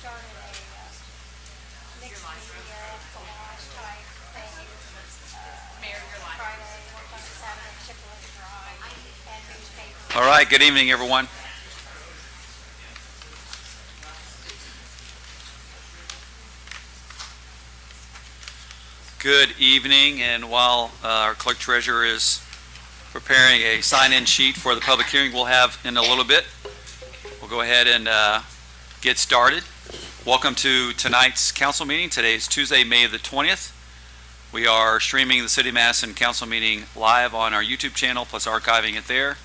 started a mixed media collage type thing. Friday, worked on Saturday, Chick-fil-A Drive, and newspapers. All right, good evening, everyone. Good evening, and while our clerk treasurer is preparing a sign-in sheet for the public hearing we'll have in a little bit, we'll go ahead and get started. Welcome to tonight's council meeting. Today is Tuesday, May the 20th. We are streaming the City of Madison council meeting live on our YouTube channel, plus archiving it there.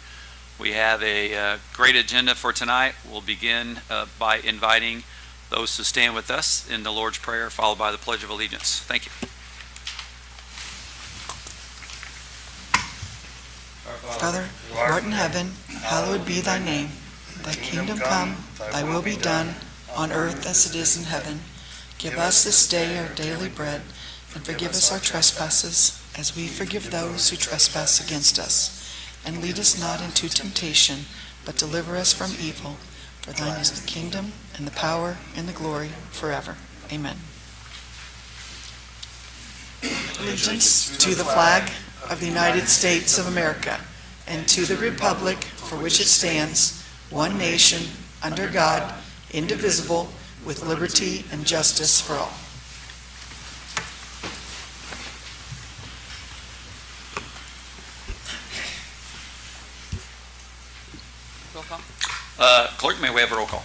We have a great agenda for tonight. We'll begin by inviting those to stand with us in the Lord's Prayer, followed by the Pledge of Allegiance. Thank you. Father, who art in heaven, hallowed be thy name. Thy kingdom come, thy will be done, on earth as it is in heaven. Give us this day our daily bread, and forgive us our trespasses, as we forgive those who trespass against us. And lead us not into temptation, but deliver us from evil. For thine is the kingdom, and the power, and the glory, forever. Amen. Allegiance to the flag of the United States of America, and to the republic for which it stands, one nation, under God, indivisible, with liberty and justice for all. Roll call. Clerk, may we have a roll call?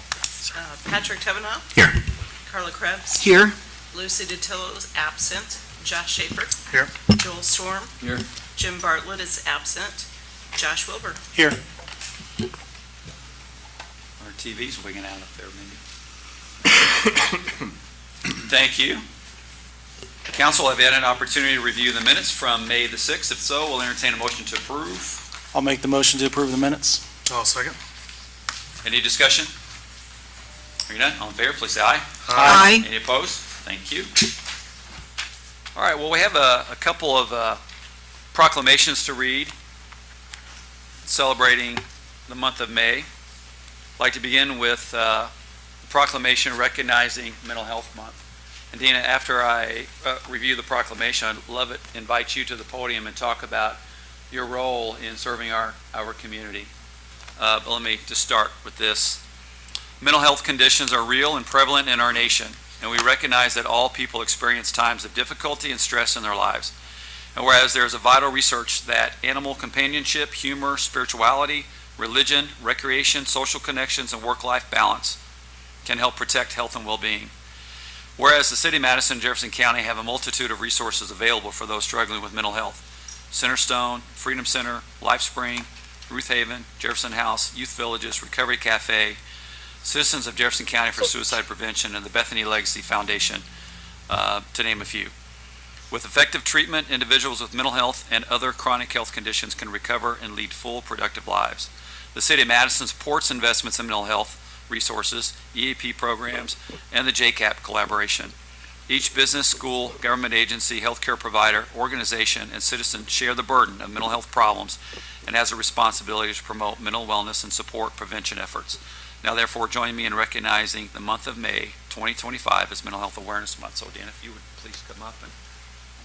Patrick Tevenow. Here. Carla Krebs. Here. Lucy DeTillo is absent. Josh Schaefer. Here. Joel Storm. Here. Jim Bartlett is absent. Josh Wilbur. Here. Our TV's wigging out up there, maybe. Thank you. Council, have you had an opportunity to review the minutes from May the 6th? If so, we'll entertain a motion to approve. I'll make the motion to approve the minutes. I'll second. Any discussion? Hearing none, all in favor, please say aye. Aye. Any opposed? Thank you. All right, well, we have a couple of proclamations to read celebrating the month of May. I'd like to begin with the proclamation recognizing Mental Health Month. And Dina, after I review the proclamation, I'd love to invite you to the podium and talk about your role in serving our community. But let me just start with this. Mental health conditions are real and prevalent in our nation, and we recognize that all people experience times of difficulty and stress in their lives. And whereas there is a vital research that animal companionship, humor, spirituality, religion, recreation, social connections, and work-life balance can help protect health and well-being. Whereas the City of Madison and Jefferson County have a multitude of resources available for those struggling with mental health. Centerstone, Freedom Center, LifeSpring, Ruth Haven, Jefferson House, Youth Villages, Recovery Cafe, Citizens of Jefferson County for Suicide Prevention, and the Bethany Legacy Foundation, to name a few. With effective treatment, individuals with mental health and other chronic health conditions can recover and lead full, productive lives. The City of Madison supports investments in mental health resources, EAP programs, and the JCAP collaboration. Each business, school, government agency, healthcare provider, organization, and citizen share the burden of mental health problems and has a responsibility to promote mental wellness and support prevention efforts. Now, therefore, join me in recognizing the month of May 2025 as Mental Health Awareness Month. So, Dan, if you would please come up, and I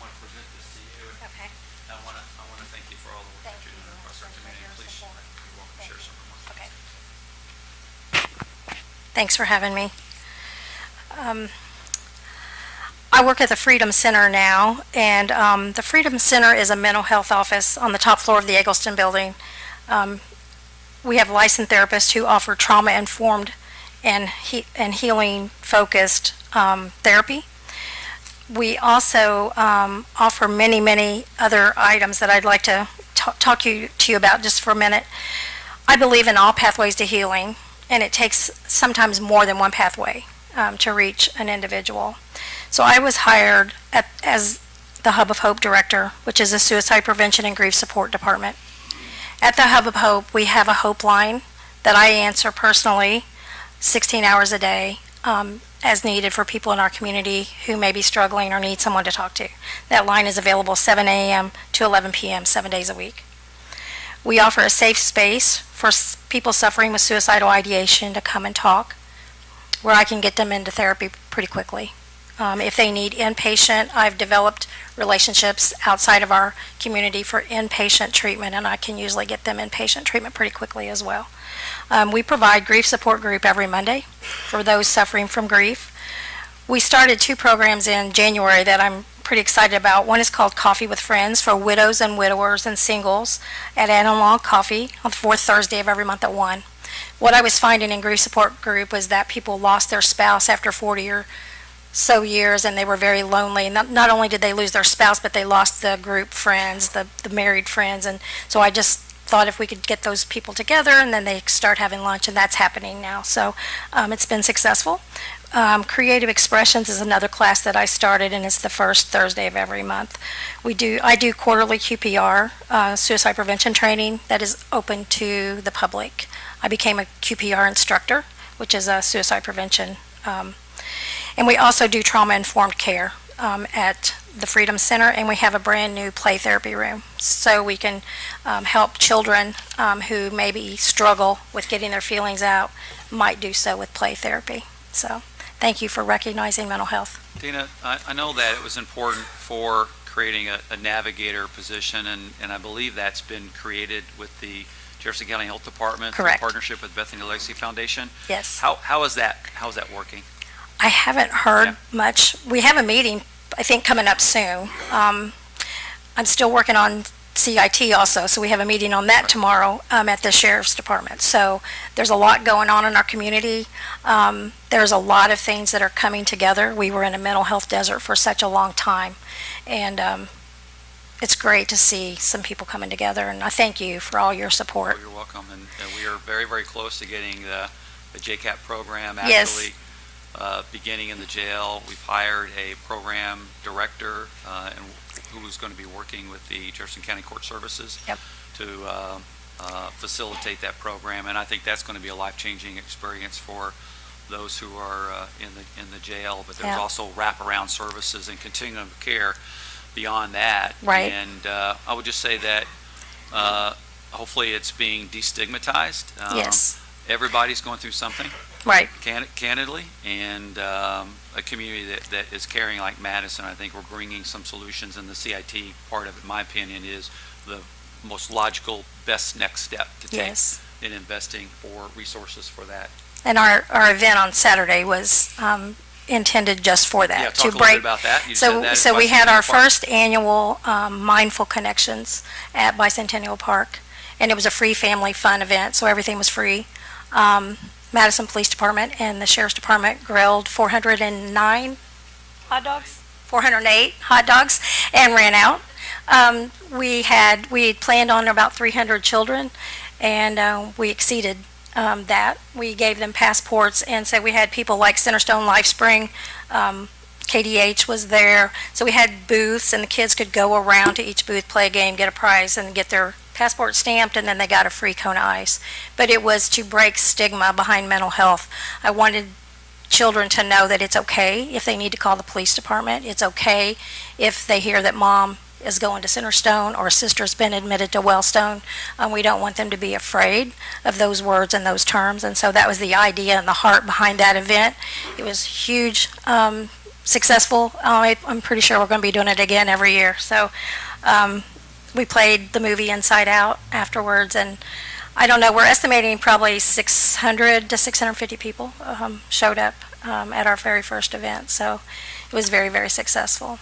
want to present this to you. And Okay. I want to thank you for all the work that you're doing across our community. Please, you're welcome to share some remarks. Okay. Thanks for having me. I work at the Freedom Center now, and the Freedom Center is a mental health office on the top floor of the Eggleston building. We have licensed therapists who offer trauma-informed and healing-focused therapy. We also offer many, many other items that I'd like to talk to you about just for a minute. I believe in all pathways to healing, and it takes sometimes more than one pathway to reach an individual. So I was hired as the Hub of Hope Director, which is a suicide prevention and grief support department. At the Hub of Hope, we have a Hope line that I answer personally 16 hours a day as needed for people in our community who may be struggling or need someone to talk to. That line is available 7 a.m. to 11 p.m. 7 days a week. We offer a safe space for people suffering with suicidal ideation to come and talk. where I can get them into therapy pretty quickly. If they need inpatient, I've developed relationships outside of our community for inpatient treatment, and I can usually get them inpatient treatment pretty quickly as well. We provide grief support group every Monday for those suffering from grief. We started 2 programs in January that I'm pretty excited about. One is called Coffee with Friends for widows and widowers and singles at Analog Coffee on the 4th Thursday of every month at 1. What I was finding in grief support group was that people lost their spouse after 40 or so years, and they were very lonely. Not only did they lose their spouse, but they lost the group friends, the married friends, and so I just thought if we could get those people together and then they start having lunch, and that's happening now. So it's been successful. Creative Expressions is another class that I started, and it's the first Thursday of every month. I do quarterly QPR, suicide prevention training that is open to the public. I became a QPR instructor, which is a suicide prevention. And we also do trauma-informed care at the Freedom Center, and we have a brand-new play therapy room. So we can help children who maybe struggle with getting their feelings out, might do so with play therapy. So thank you for recognizing mental health. Dina, I know that it was important for creating a navigator position, and I believe that's been created with the Jefferson County Health Department. Correct. In partnership with Bethany Legacy Foundation. Yes. How is that working? I haven't heard much. We have a meeting, I think, coming up soon. I'm still working on CIT also, so we have a meeting on that tomorrow at the Sheriff's Department. So there's a lot going on in our community. There's a lot of things that are coming together. We were in a mental health desert for such a long time, and it's great to see some people coming together, and I thank you for all your support. Oh, you're welcome, and we are very, very close to getting the JCAP program Yes. actually beginning in the jail. We've hired a program director and who's going to be working with the Jefferson County Court Services Yep. to facilitate that program, and I think that's going to be a life-changing experience for those who are in the jail. But there's Yeah. also wraparound services and continuum of care beyond that. Right. And I would just say that hopefully it's being destigmatized. Yes, Everybody's going through something, right. candidly, and a community that is caring like Madison. I think we're bringing some solutions, and the CIT part of it, in my opinion, is the most logical, best next step to take Yes. in investing for resources for that. And our event on Saturday was intended just for that. Yeah, to talk a little break. bit about that. You So, said that so at we had our Bicentennial Park. first annual Mindful Connections at Bicentennial Park, and it was a free family fun event, so everything was free. Madison Police Department and the Sheriff's Department grilled 409 hot dogs, 408 hot dogs, and ran out. We had planned on about 300 children, and we exceeded that. We gave them passports, and so we had people like Centerstone Lifespring, KDH was there, so we had booths, and the kids could go around to each booth, play a game, get a prize, and get their passport stamped, and then they got a free cone of ice. But it was to break stigma behind mental health. I wanted children to know that it's okay if they need to call the police department. It's okay if they hear that mom is going to Centerstone or sister's been admitted to Wellstone. We don't want them to be afraid of those words and those terms, and so that was the idea and the heart behind that event. It was huge, successful. I'm pretty sure we're going to be doing it again every year. So we played the movie Inside Out afterwards, and I don't know, we're estimating probably 600 to 650 people showed up at our very first event, so it was very, very successful.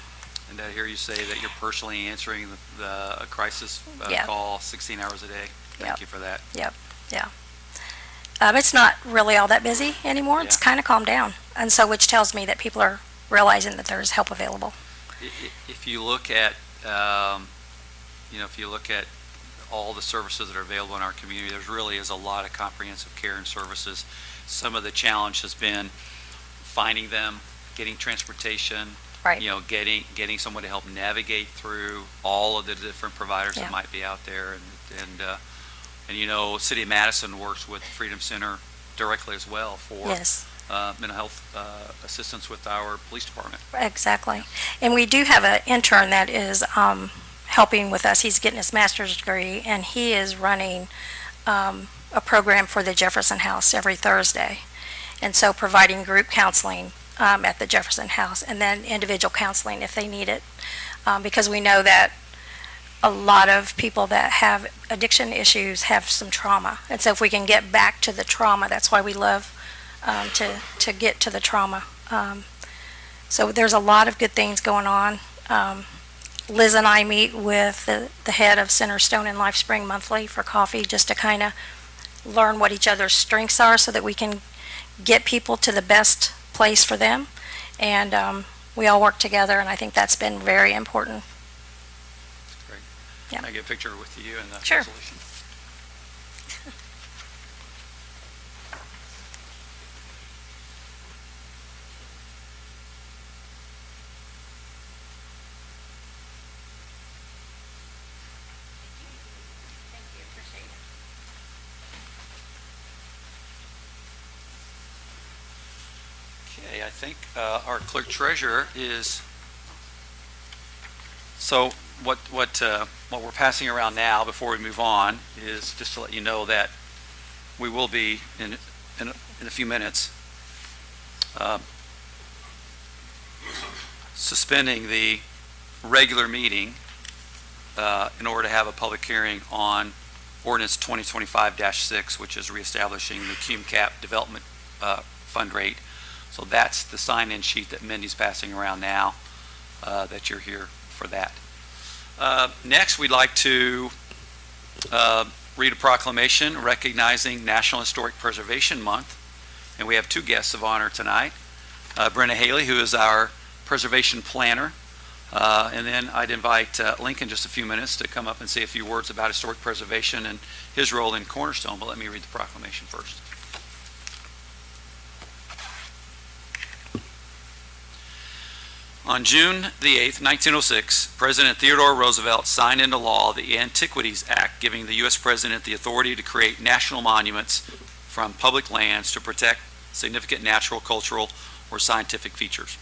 And I hear you say that you're personally answering the crisis Yeah. call 16 hours a day. Thank Yep. you for that. It's not really all that busy anymore. It's Yeah. kind of calmed down, and so which tells me that people are realizing that there's help available. If you look at, if you look at all the services that are available in our community, there really is a lot of comprehensive care and services. Some of the challenge has been finding them, getting transportation, Right. getting someone to help navigate through all of the different providers Yeah. that might be out there, and City of Madison works with Freedom Center directly as well for Yes. mental health assistance with our police department. Exactly. And we do have an intern that is helping with us. He's getting his master's degree, and he is running a program for the Jefferson House every Thursday. And so providing group counseling at the Jefferson House, and then individual counseling if they need it. Because we know that a lot of people that have addiction issues have some trauma. And so if we can get back to the trauma, that's why we love to get to the trauma. So there's a lot of good things going on. Liz and I meet with the head of Centerstone and LifeSpring monthly for coffee, just to kind of learn what each other's strengths are so that we can get people to the best place for them. And we all work together, and I think that's been very important. Great. Yeah. Can I get a picture with you and the Sure. resolution? Okay, I think our clerk treasurer is, so what we're passing around now before we move on is just to let you know that we will be in a few minutes suspending the regular meeting in order to have a public hearing on ordinance 2025-6, which is reestablishing the cum cap development fund rate. So that's the sign-in sheet that Mindy's passing around now, that you're here for that. Next, we'd like to read a proclamation recognizing National Historic Preservation Month. And we have two guests of honor tonight. Brenna Haley, who is our preservation planner. And then I'd invite Lincoln just a few minutes to come up and say a few words about historic preservation and his role in Cornerstone. But let me read the proclamation first. On June the 8th, 1906, President Theodore Roosevelt signed into law the Antiquities Act, giving the U.S. President the authority to create national monuments from public lands to protect significant natural, cultural, or scientific features.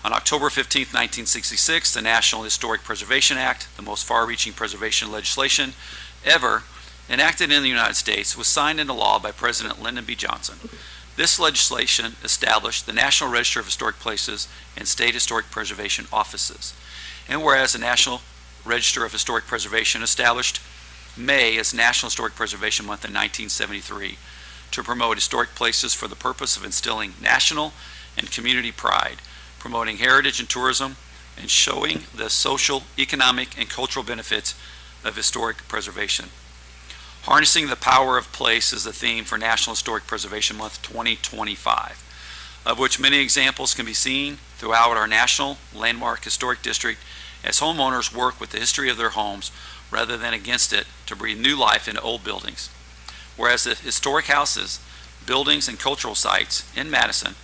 On October 15, 1966, the National Historic Preservation Act, the most far-reaching preservation legislation ever enacted in the United States, was signed into law by President Lyndon B. Johnson. This legislation established the National Register of Historic Places and State Historic Preservation Offices. And whereas the National Register of Historic Preservation established May as National Historic Preservation Month in 1973 to promote historic places for the purpose of instilling national and community pride, promoting heritage and tourism, and showing the social, economic, and cultural benefits of historic preservation. Harnessing the Power of Place is the theme for National Historic Preservation Month 2025, of which many examples can be seen throughout our National Landmark Historic District as homeowners work with the history of their homes rather than against it to breathe new life into old buildings. Whereas the historic houses, buildings, and cultural sites in Madison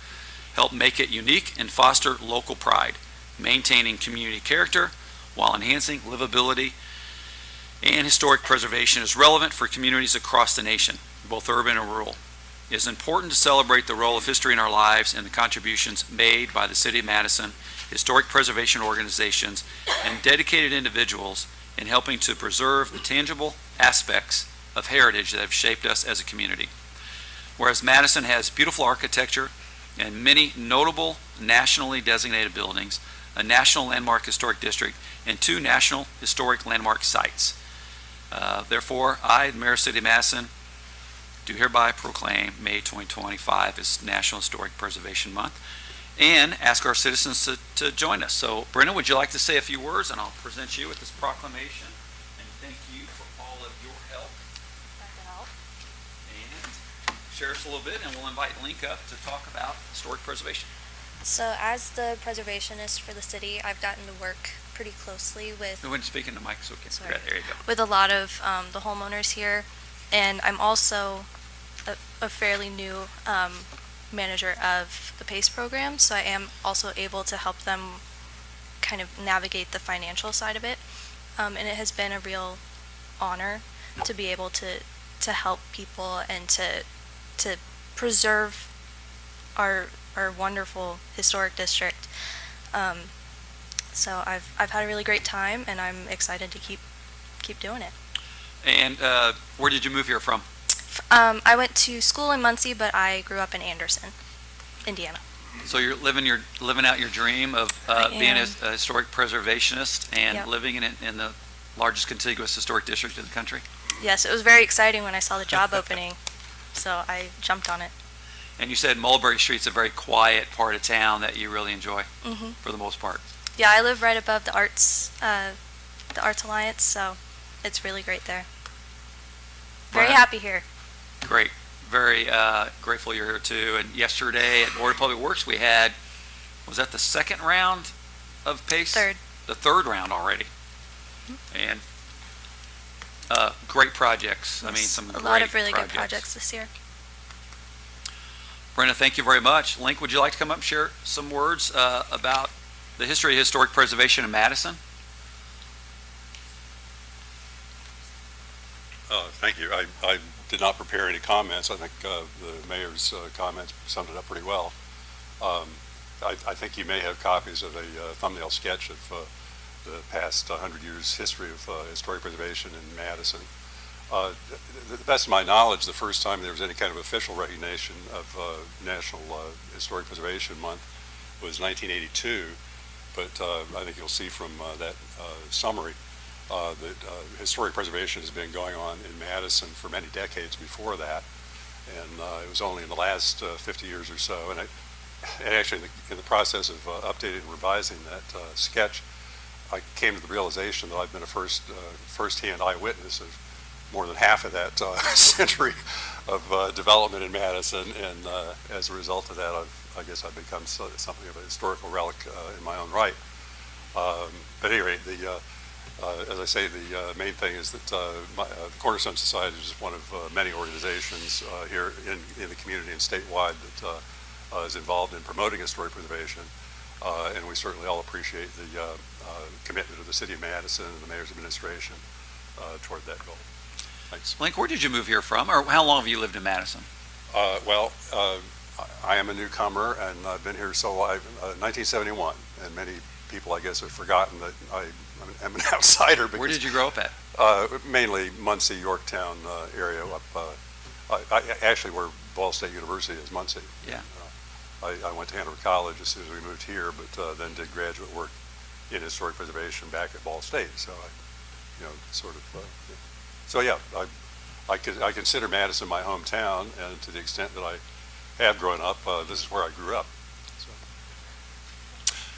help make it unique and foster local pride, maintaining community character while enhancing livability. And historic preservation is relevant for communities across the nation, both urban and rural. It is important to celebrate the role of history in our lives and the contributions made by the City of Madison, historic preservation organizations, and dedicated individuals in helping to preserve the tangible aspects of heritage that have shaped us as a community. Whereas Madison has beautiful architecture and many notable nationally designated buildings, a National Landmark Historic District, and 2 National Historic Landmark Sites. Therefore, I, the Mayor of the City of Madison, do hereby proclaim May 2025 as National Historic Preservation Month and ask our citizens to join us. So, Brenna, would you like to say a few words, and I'll present you with this proclamation, and thank you for all of your help. And share us a little bit, and we'll invite Link up to talk about historic preservation. So as the preservationist for the city, I've gotten to work pretty closely with When speaking to Mike, so okay. Sorry. Right, there you go. with a lot of the homeowners here, and I'm also a fairly new manager of the PACE program, so I am also able to help them kind of navigate the financial side of it, and it has been a real honor to be able to help people and to preserve our wonderful historic district. So I've had a really great time, and I'm excited to keep doing it. And where did you move here from? I went to school in Muncie, but I grew up in Anderson, Indiana. So you're living out your dream of I being a am. historic preservationist and Yep. living in the largest contiguous historic district in the country. Yes, it was very exciting when I saw the job opening, so I jumped on it. And you said Mulberry Street's a very quiet part of town that you really enjoy hmm for the most part. Yeah, I live right above the Arts Alliance, so it's really great there. Very Right. happy here. Great. Very grateful you're here too. And yesterday at Board of Public Works, we had, was that the second round of PACE? Third. The third round already. And great projects. I mean, Yes, some a great lot of really projects. good projects this year. Brenda, thank you very much. Link, would you like to come up and share some words about the history of historic preservation in Madison? Thank you. I did not prepare any comments. I think the mayor's comments summed it up pretty well. I think you may have copies of a thumbnail sketch of the past 100 years history of historic preservation in Madison. The best of my knowledge, the first time there was any kind of official recognition of National Historic Preservation Month was 1982, but I think you'll see from that summary that historic preservation has been going on in Madison for many decades before that, and it was only in the last 50 years or so, and actually in the process of updating and revising that sketch, I came to the realization that I've been a first-hand eyewitness of more than half of that century of development in Madison, and as a result of that, I guess I've become something of a historical relic in my own right. But anyway, as I say, the main thing is that the Cornerstone Society is just one of many organizations here in the community and statewide that is involved in promoting historic preservation, and we certainly all appreciate the commitment of the City of Madison and the Mayor's administration toward that goal. Thanks. Link, where did you move here from, or how long have you lived in Madison? I am a newcomer, and I've been here 1971, and many people, I guess, have forgotten that I'm an outsider. Because, Where did you grow up at? Mainly Muncie, Yorktown area. I actually, where Ball State University is, Muncie. Yeah. I went to Hanover College as soon as we moved here, but then did graduate work in historic preservation back at Ball State. So So yeah, I consider Madison my hometown, and to the extent that I have grown up, this is where I grew up. So,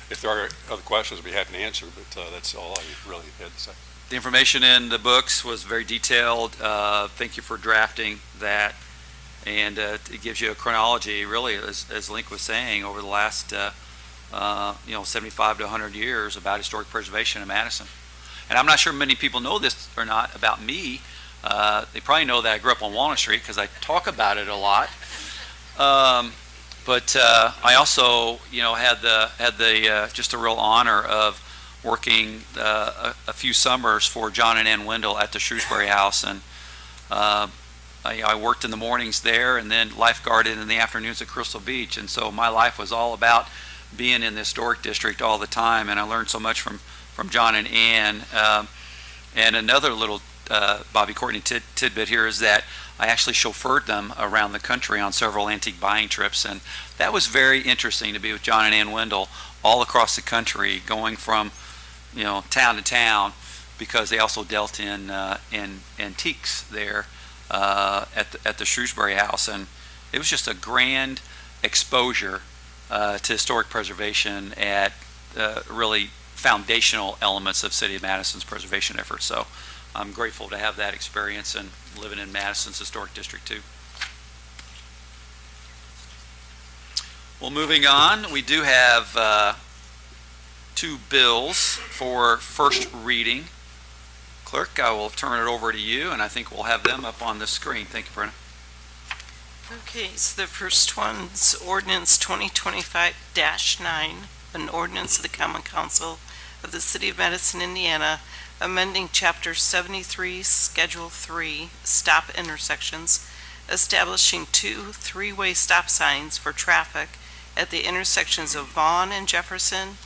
if there are other questions, I'd be happy to answer, but that's all I really had to say. The information in the books was very detailed. Thank you for drafting that. And it gives you a chronology, really, as Link was saying, over the last 75 to 100 years about historic preservation in Madison. And I'm not sure many people know this or not about me. They probably know that I grew up on Walnut Street because I talk about it a lot. But I also, had the just a real honor of working a few summers for John and Ann Wendell at the Shrewsbury House, and I worked in the mornings there, and then lifeguarded in the afternoons at Crystal Beach. And so my life was all about being in the historic district all the time, and I learned so much from John and Ann. And another little Bobby Courtney tidbit here is that I actually chauffeured them around the country on several antique buying trips, and that was very interesting to be with John and Ann Wendell all across the country, going from town to town, because they also dealt in antiques there at the Shrewsbury House, and it was just a grand exposure to historic preservation at really foundational elements of City of Madison's preservation efforts. So I'm grateful to have that experience and living in Madison's historic district too. Well, moving on, we do have two bills for first reading. Clerk, I will turn it over to you, and I think we'll have them up on the screen. Thank you, Brenna. Okay, so the first one's ordinance 2025-9, an ordinance of the Common Council of the City of Madison, Indiana, amending Chapter 73, Schedule 3, stop intersections, establishing 2 three-way stop signs for traffic at the intersections of Vaughn and Jefferson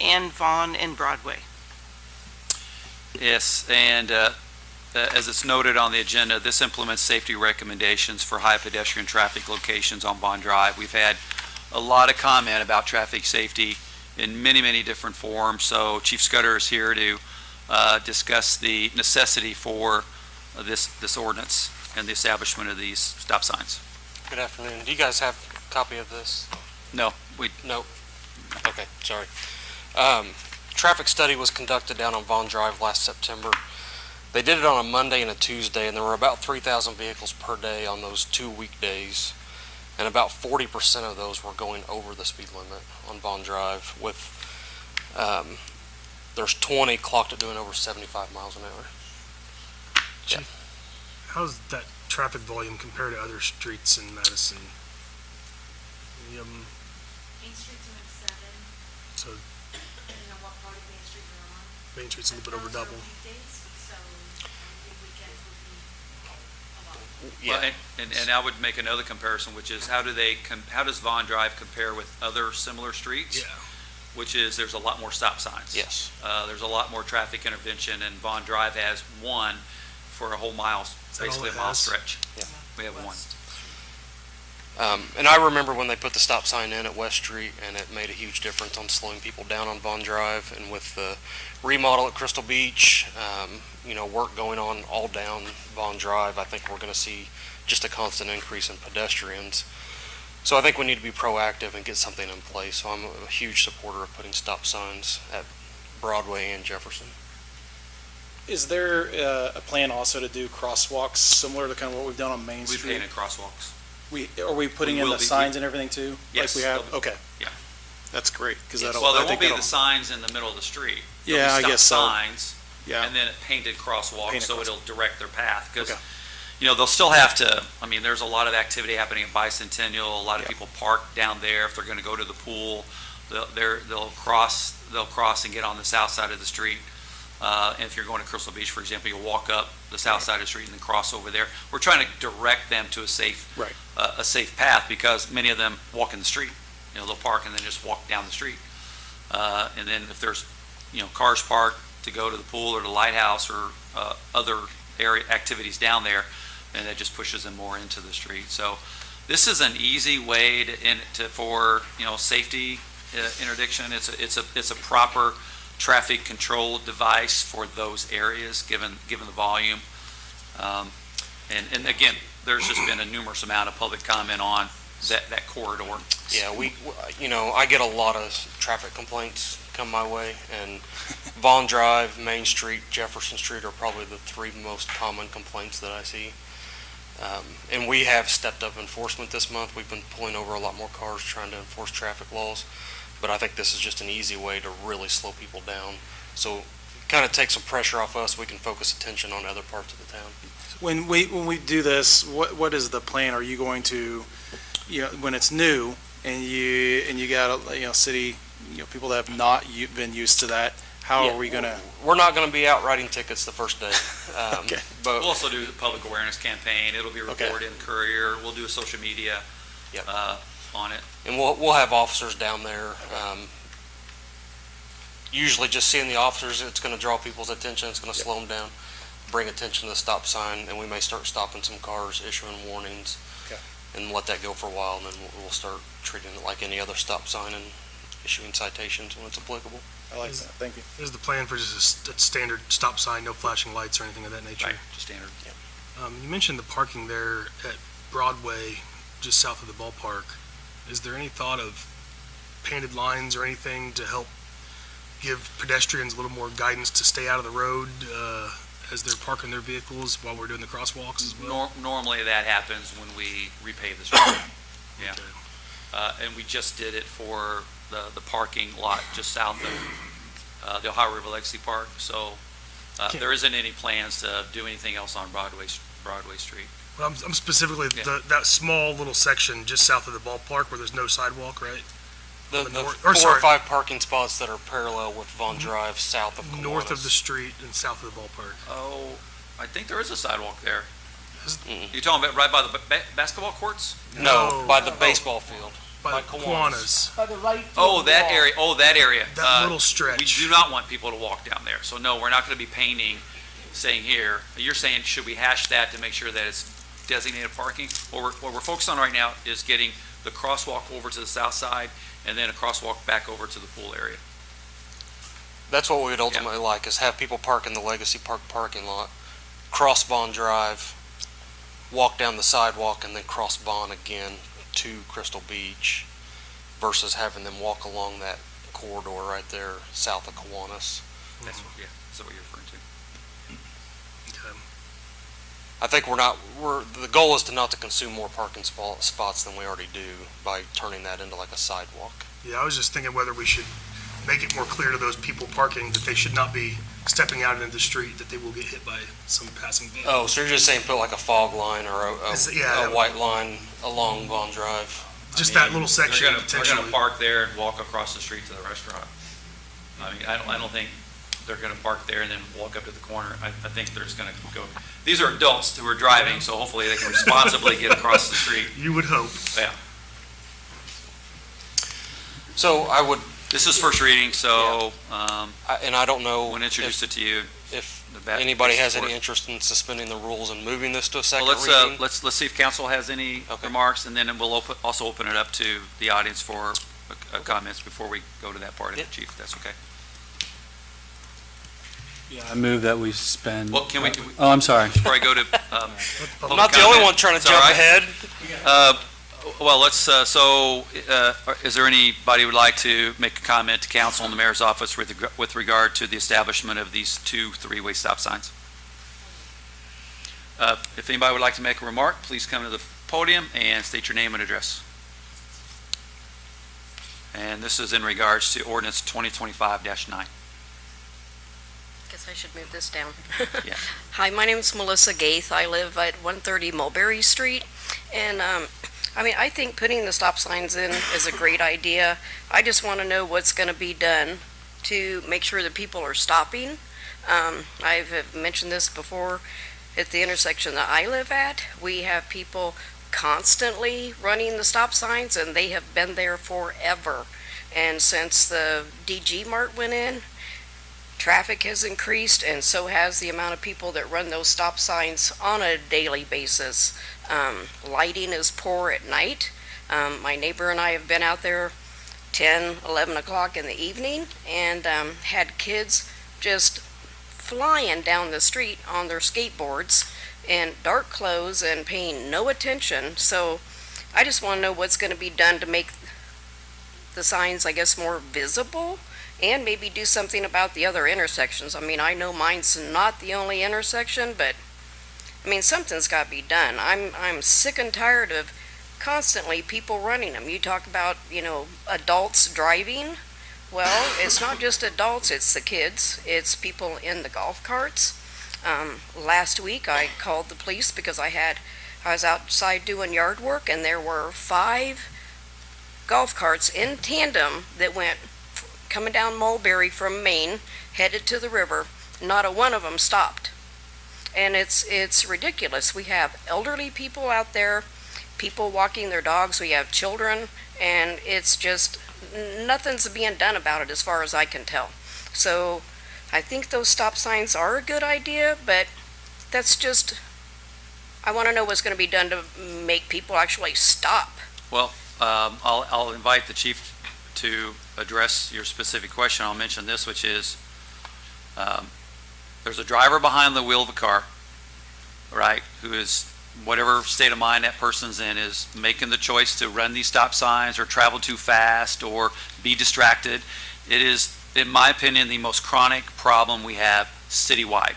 and Vaughn and Broadway. Yes, and as it's noted on the agenda, this implements safety recommendations for high pedestrian traffic locations on Bond Drive. We've had a lot of comment about traffic safety in many, many different forms. So Chief Scudder is here to discuss the necessity for this ordinance and the establishment of these stop signs. Good afternoon. Do you guys have a copy of this? No, we, No? Okay, sorry. Traffic study was conducted down on Vaughn Drive last September. They did it on a Monday and a Tuesday, and there were about 3,000 vehicles per day on those 2 weekdays. And about 40% of those were going over the speed limit on Vaughn Drive with, there's 20 clocked at doing over 75 miles an hour. How's that traffic volume compared to other streets in Madison? Main Street's around 7, So depending on what part of Main Street you're on. Main Street's a little bit over Those are double. weekdays, so I think weekends would be a lot. well, and I would make another comparison, which is how does Vaughn Drive compare with other similar streets? Yeah. Which is, there's a lot more stop signs. Yes. There's a lot more traffic intervention, and Vaughn Drive has one for a whole mile, that all basically a it mile has? stretch. Yeah. We have one. And I remember when they put the stop sign in at West Street, and it made a huge difference on slowing people down on Vaughn Drive. And with the remodel at Crystal Beach, work going on all down Vaughn Drive, I think we're going to see just a constant increase in pedestrians. So I think we need to be proactive and get something in place. So I'm a huge supporter of putting stop signs at Broadway and Jefferson. Is there a plan also to do crosswalks similar to kind of what we've done on Main We Street? painted crosswalks. Are we putting We in will the be- signs and everything too? Yes, Like we have? they'll be- Okay. yeah. That's great, because that'll. Well, there I won't think be the that'll- signs in the middle of the street. There'll Yeah, be I guess so. stop signs, Yeah. and then a painted crosswalk, Painted so crosswalk. it'll direct their path. Because, Okay. they'll still have to, there's a lot of activity happening at Bicentennial. A lot of Yeah. people park down there if they're going to go to the pool. They'll cross and get on the south side of the street. And if you're going to Crystal Beach, for example, you'll walk up the south side of the street and then cross over there. We're trying to direct them to a safe Right. a safe path, because many of them walk in the street. They'll park and then just walk down the street. And then if there's, cars parked to go to the pool or the lighthouse or other area activities down there, then that just pushes them more into the street. So this is an easy way for safety interdiction. It's a proper traffic control device for those areas, given the volume. And again, there's just been a numerous amount of public comment on that corridor. Yeah, I get a lot of traffic complaints come my way, and Vaughn Drive, Main Street, Jefferson Street are probably the three most common complaints that I see. And we have stepped up enforcement this month. We've been pulling over a lot more cars trying to enforce traffic laws, but I think this is just an easy way to really slow people down. So kind of take some pressure off us. We can focus attention on other parts of the town. When we do this, what is the plan? Are you going to, when it's new and you got city, people that have not been used to that, how Yeah, are we gonna? We're not going to be out writing tickets the first day. Okay. But We'll also do the public awareness campaign. It'll be Okay. reported in the Courier. We'll do a social media Yep. on it. And we'll have officers down there. Usually just seeing the officers, it's going to draw people's attention. It's going to slow them down, bring attention to the stop sign, and we may start stopping some cars, issuing warnings, Okay. and let that go for a while, and then we'll start treating it like any other stop sign and issuing citations when it's applicable. I like that. Thank you. Is the plan for just a standard stop sign, no flashing lights or anything of that nature? Right, just standard. You mentioned the parking there at Broadway, just south of the ballpark. Is there any thought of painted lines or anything to help give pedestrians a little more guidance to stay out of the road as they're parking their vehicles while we're doing the crosswalks as well? Normally that happens when we repave the street. Yeah. Okay. And we just did it for the parking lot just south of the Ohio River Legacy Park. So there isn't any plans to do anything else on Broadway Street. Well, I'm specifically Yeah. that small little section just south of the ballpark where there's no sidewalk, right? The The nor- 4 or or sorry. 5 parking spots that are parallel with Vaughn Drive south of Kiwanis. North of the street and south of the ballpark. Oh, I think there is a sidewalk there. Mm-mm. You talking about right by the basketball courts? No, No. by the baseball field. By By the Kiwanis. Kiwanis. Oh, that area. That little stretch. We do not want people to walk down there. So no, we're not going to be painting saying here. You're saying, should we hash that to make sure that it's designated parking? What we're focused on right now is getting the crosswalk over to the south side and then a crosswalk back over to the pool area. That's what we would ultimately like, is have people park in the Legacy Park parking lot, cross Vaughn Drive, walk down the sidewalk, and then cross Vaughn again to Crystal Beach, versus having them walk along that corridor right there south of Kiwanis. That's what, that's what you're referring to. Okay. I think the goal is not to consume more parking spots than we already do by turning that into like a sidewalk. Yeah, I was just thinking whether we should make it more clear to those people parking that they should not be stepping out into the street, that they will get hit by some passing vehicle. Oh, so you're just saying put like a fog line or Yeah. a white line along Vaughn Drive? Just that little section They're potentially. gonna park there and walk across the street to the restaurant. I mean, I don't think they're gonna park there and then walk up to the corner. I think they're just gonna go, these are adults who are driving, so hopefully they can responsibly get across the street. You would hope. Yeah. So I would, This is first reading, so, and I don't know when introduce it to you. if the back- anybody has any support. interest in suspending the rules and moving this to a second Well, reading. let's see if council has any Okay. remarks, and then we'll also open it up to the audience for comments before we go to that part of it, Chief, if that's okay. Yeah, I move that we spend. Well, can we, Oh, I'm sorry. before I go to, I'm public not the only comment. one trying to It's all jump right. ahead. Well, let's, is there anybody who would like to make a comment to council and the mayor's office with regard to the establishment of these 2 three-way stop signs? If anybody would like to make a remark, please come to the podium and state your name and address. And this is in regards to ordinance 2025-9. Guess I should move this down. Yeah. Hi, my name is Melissa Gaith. I live at 130 Mulberry Street. And, I think putting the stop signs in is a great idea. I just want to know what's going to be done to make sure that people are stopping. I've mentioned this before. At the intersection that I live at, we have people constantly running the stop signs, and they have been there forever. And since the DG Mart went in, traffic has increased, and so has the amount of people that run those stop signs on a daily basis. Lighting is poor at night. My neighbor and I have been out there 10, 11 o'clock in the evening, and had kids just flying down the street on their skateboards in dark clothes and paying no attention. So I just want to know what's going to be done to make the signs, I guess, more visible, and maybe do something about the other intersections. I know mine's not the only intersection, but something's got to be done. I'm sick and tired of constantly people running them. You talk about, adults driving. Well, it's not just adults, it's the kids. It's people in the golf carts. Last week I called the police because I was outside doing yard work, and there were 5 golf carts in tandem that went coming down Mulberry from Maine, headed to the river. Not a one of them stopped. And it's ridiculous. We have elderly people out there, people walking their dogs, we have children, and it's just, nothing's being done about it as far as I can tell. So I think those stop signs are a good idea, but that's just, I want to know what's going to be done to make people actually stop. Well, I'll invite the chief to address your specific question. I'll mention this, which is, there's a driver behind the wheel of a car, right, who is, whatever state of mind that person's in, is making the choice to run these stop signs or travel too fast or be distracted. It is, in my opinion, the most chronic problem we have citywide.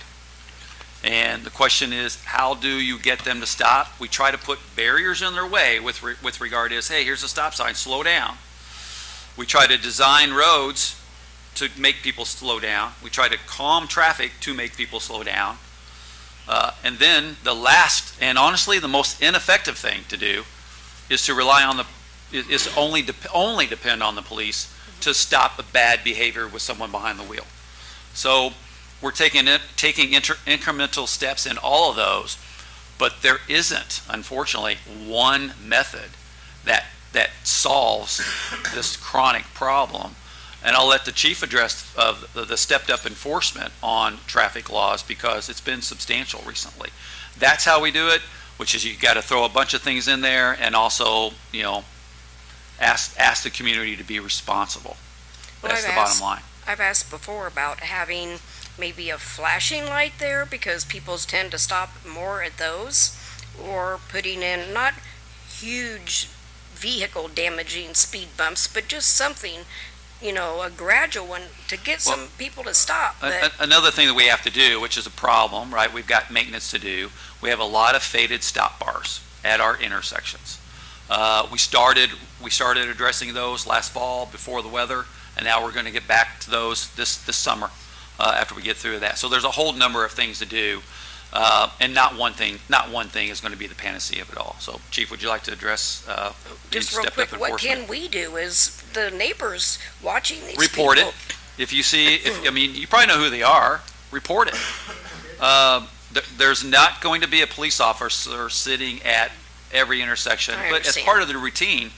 And the question is, how do you get them to stop? We try to put barriers in their way with regard to, hey, here's a stop sign, slow down. We try to design roads to make people slow down. We try to calm traffic to make people slow down. And then the last, and honestly the most ineffective thing to do, is to rely on only depend on the police to stop a bad behavior with someone behind the wheel. So we're taking incremental steps in all of those, but there isn't, unfortunately, one method that solves this chronic problem. And I'll let the chief address the stepped-up enforcement on traffic laws because it's been substantial recently. That's how we do it, which is you got to throw a bunch of things in there and also, ask the community to be responsible. Well, That's the bottom line. I've asked before about having maybe a flashing light there because people tend to stop more at those, or putting in not huge vehicle damaging speed bumps, but just something, a gradual one to get some people to stop. But Another thing that we have to do, which is a problem, right? We've got maintenance to do. We have a lot of faded stop bars at our intersections. We started addressing those last fall before the weather, and now we're going to get back to those this summer after we get through that. So there's a whole number of things to do, and not one thing is going to be the panacea of it all. So, Chief, would you like to address just real quick, what can we do as the neighbors watching these report people? it. If you see, you probably know who they are. Report it. There's not going to be a police officer sitting at every intersection, but as part of the routine,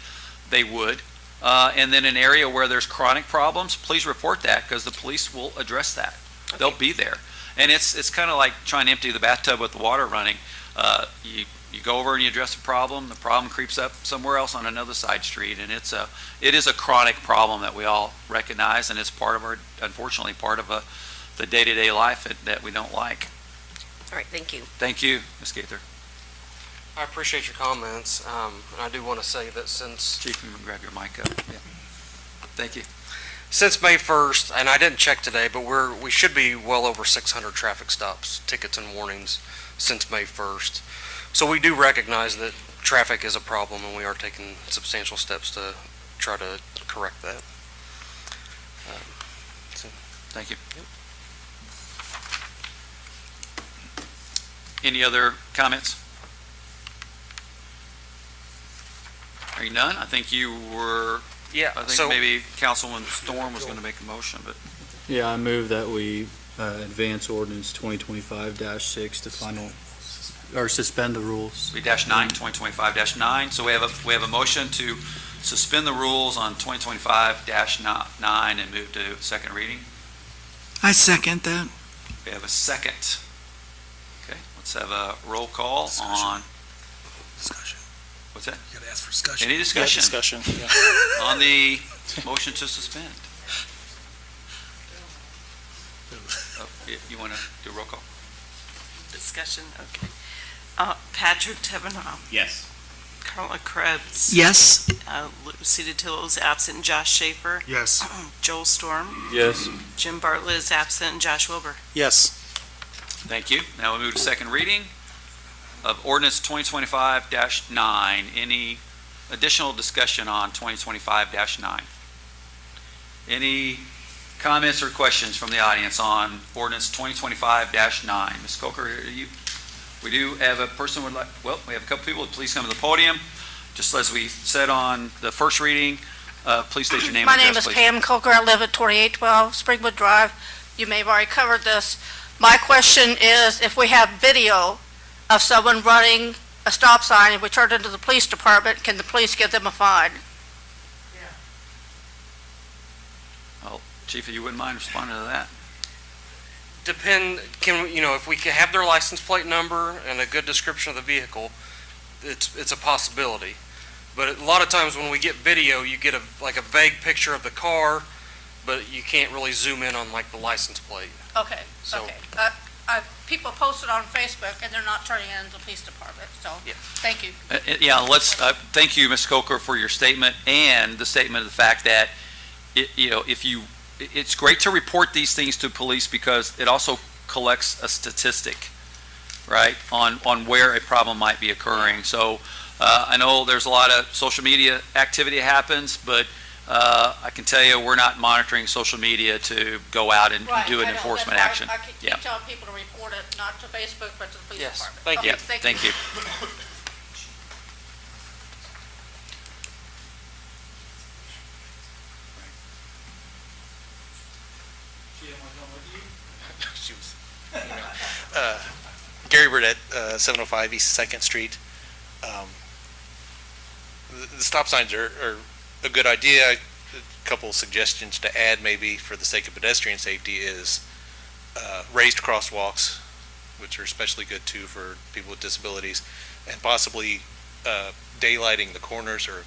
they would. And then an area where there's chronic problems, please report that because the police will address that. Okay. They'll be there. And it's kind of like trying to empty the bathtub with the water running. You go over and you address the problem creeps up somewhere else on another side street, and it is a chronic problem that we all recognize, and it's unfortunately part of the day-to-day life that we don't like. All right, thank you. Thank you, Ms. Gaither. I appreciate your comments, and I do want to say that since Chief, you can grab your mic up. Yeah. Thank you. Since May 1st, and I didn't check today, but we should be well over 600 traffic stops, tickets, and warnings since May 1st. So we do recognize that traffic is a problem, and we are taking substantial steps to try to correct that. Thank you. Any other comments? Are you none? I think you were. Yeah. I think maybe Councilman Storm was going to make a motion, but. Yeah, I move that we advance ordinance 2025-6 to final, or suspend the rules. -9, 2025-9. So we have a motion to suspend the rules on 2025-9 and move to second reading. I second that. We have a second. Okay, let's have a roll call on. Discussion. What's that? You gotta ask for discussion. Any discussion? Yeah, discussion, yeah. On the motion to suspend? Oh, you want to do a roll call? Discussion, okay. Patrick Tevenoff, Yes. Carla Krebs. Yes. Lucy DeTillo is absent, Josh Schaefer. Yes. Joel Storm. Yes. Jim Bartlett is absent, and Josh Wilbur. Yes. Thank you. Now we move to second reading of ordinance 2025-9. Any additional discussion on 2025-9? Any comments or questions from the audience on ordinance 2025-9? Ms. Coker, we do have a person we have a couple people. Please come to the podium. Just as we said on the first reading, please state your name and address, please. My name is Pam Coker. I live at 2812 Springwood Drive. You may have already covered this. My question is, if we have video of someone running a stop sign and we turn it into the police department, can the police give them a fine? Well, Chief, if you wouldn't mind responding to that. If we can have their license plate number and a good description of the vehicle, it's a possibility. But a lot of times when we get video, you get a vague picture of the car, but you can't really zoom in on the license plate. Okay, So- okay. People post it on Facebook and they're not turning it into the police department, so, Yeah. thank you. Thank you, Ms. Coker, for your statement and the statement of the fact that, it's great to report these things to police because it also collects a statistic, right, on where a problem might be occurring. So I know there's a lot of social media activity happens, but I can tell you we're not monitoring social media to go out and do an enforcement action. I keep Yeah. telling people to report it, not to Facebook, but to the police Yes, department. thank Okay, you. Thank you. Gary Burdette, 705 East 2nd Street. The stop signs are a good idea. couple suggestions to add maybe for the sake of pedestrian safety is raised crosswalks, which are especially good too for people with disabilities, and possibly daylighting the corners or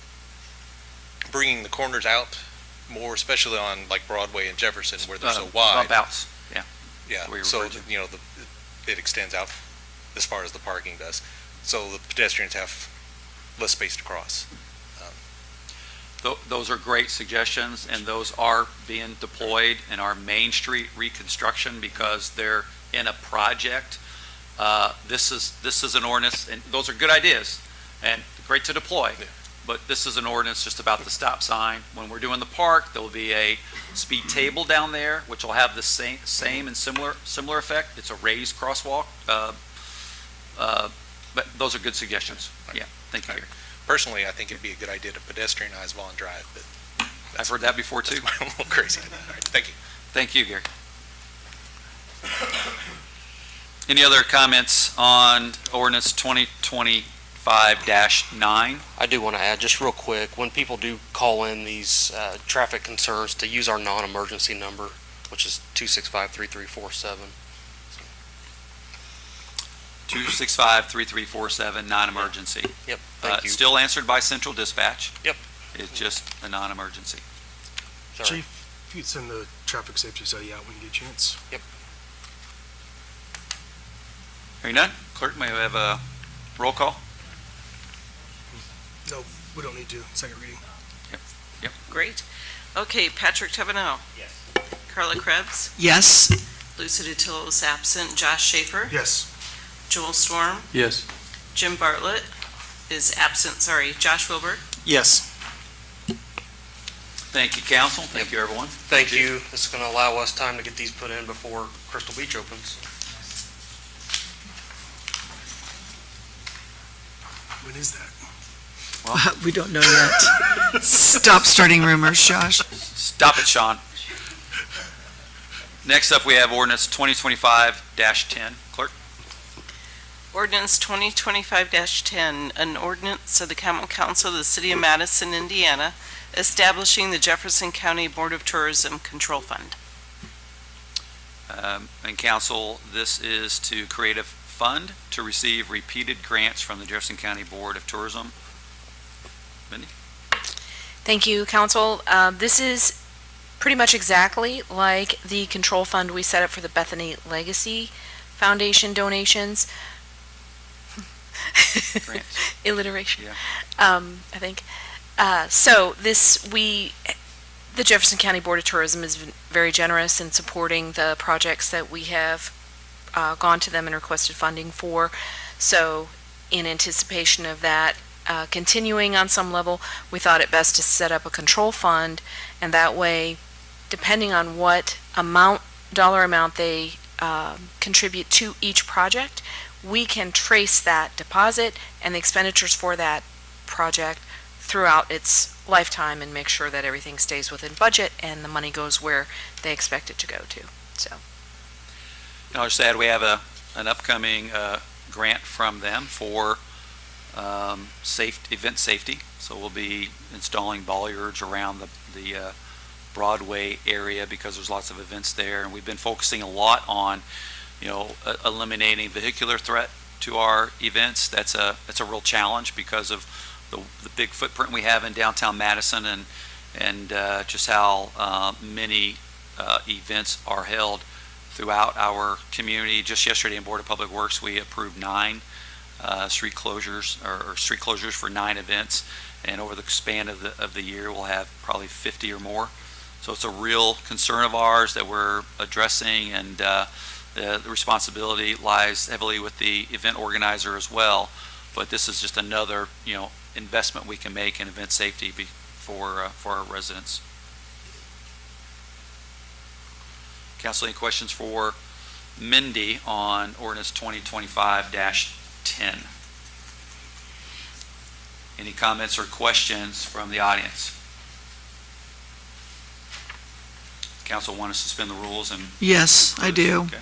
bringing the corners out more, especially on like Broadway and Jefferson where they're so wide. Bump outs, yeah. Yeah, we so, refer to. you know, it extends out as far as the parking does. So the pedestrians have less space to cross. Those are great suggestions, and those are being deployed in our Main Street reconstruction because they're in a project. This is an ordinance, and those are good ideas, and great to deploy. Yeah. But this is an ordinance just about the stop sign. When we're doing the park, there will be a speed table down there, which will have the same and similar effect. It's a raised crosswalk, but those are good suggestions. Yeah, thank you, Gary. Personally, I think it'd be a good idea to pedestrianize Vaughn Drive, but I've heard that before too. that's my little crazy idea. All right, thank you. Thank you, Gary. Any other comments on ordinance 2025-9? I do want to add, just real quick, when people do call in these traffic concerns, to use our non-emergency number, which is 265-3347. 265-3347, non-emergency. Yep, thank you. Still answered by central dispatch. Yep. It's just a non-emergency. Sorry. Chief, if you'd send the traffic safety study out when you get a chance. Hearing none, clerk, may we have a roll call? No, we don't need to. Second reading. Great. Okay, Patrick Tavanel. Yes. Carla Krebs. Yes. Lucy DiTillo is absent. Josh Schaefer. Yes. Joel Storm. Yes. Jim Bartlett is absent. Sorry, Josh Wilbur. Yes. Thank you, council. Thank you, everyone. Thank you. This is going to allow us time to get these put in before Crystal Beach opens. When is that? We don't know yet. Stop starting rumors, Josh. Stop it, Sean. Next up, we have ordinance 2025-10. Clerk? Ordinance 2025-10, an ordinance of the Common Council of the City of Madison, Indiana, establishing the Jefferson County Board of Tourism Control Fund. And council, this is to create a fund to receive repeated grants from the Jefferson County Board of Tourism. Mindy? Thank you, Council. This is pretty much exactly like the control fund we set up for the Bethany Legacy Foundation donations. Grants. Alliteration. Yeah. I think. The Jefferson County Board of Tourism is very generous in supporting the projects that we have gone to them and requested funding for. So in anticipation of that continuing on some level, we thought it best to set up a control fund, and that way, depending on what dollar amount they contribute to each project, we can trace that deposit and the expenditures for that project throughout its lifetime and make sure that everything stays within budget and the money goes where they expect it to go to. So. I'll just add, we have an upcoming grant from them for event safety. So we'll be installing bollards around the Broadway area because there's lots of events there, and we've been focusing a lot on, eliminating vehicular threat to our events. That's a real challenge because of the big footprint we have in downtown Madison and just how many events are held throughout our community. Just yesterday in Board of Public Works, we approved 9 street closures or street closures for 9 events, and over the span of the year, we'll have probably 50 or more. So it's a real concern of ours that we're addressing, and the responsibility lies heavily with the event organizer as well. But this is just another, investment we can make in event safety for our residents. Council, any questions for Mindy on ordinance 2025-10? Any comments or questions from the audience? Council want to suspend the rules and... Yes, I do. Okay.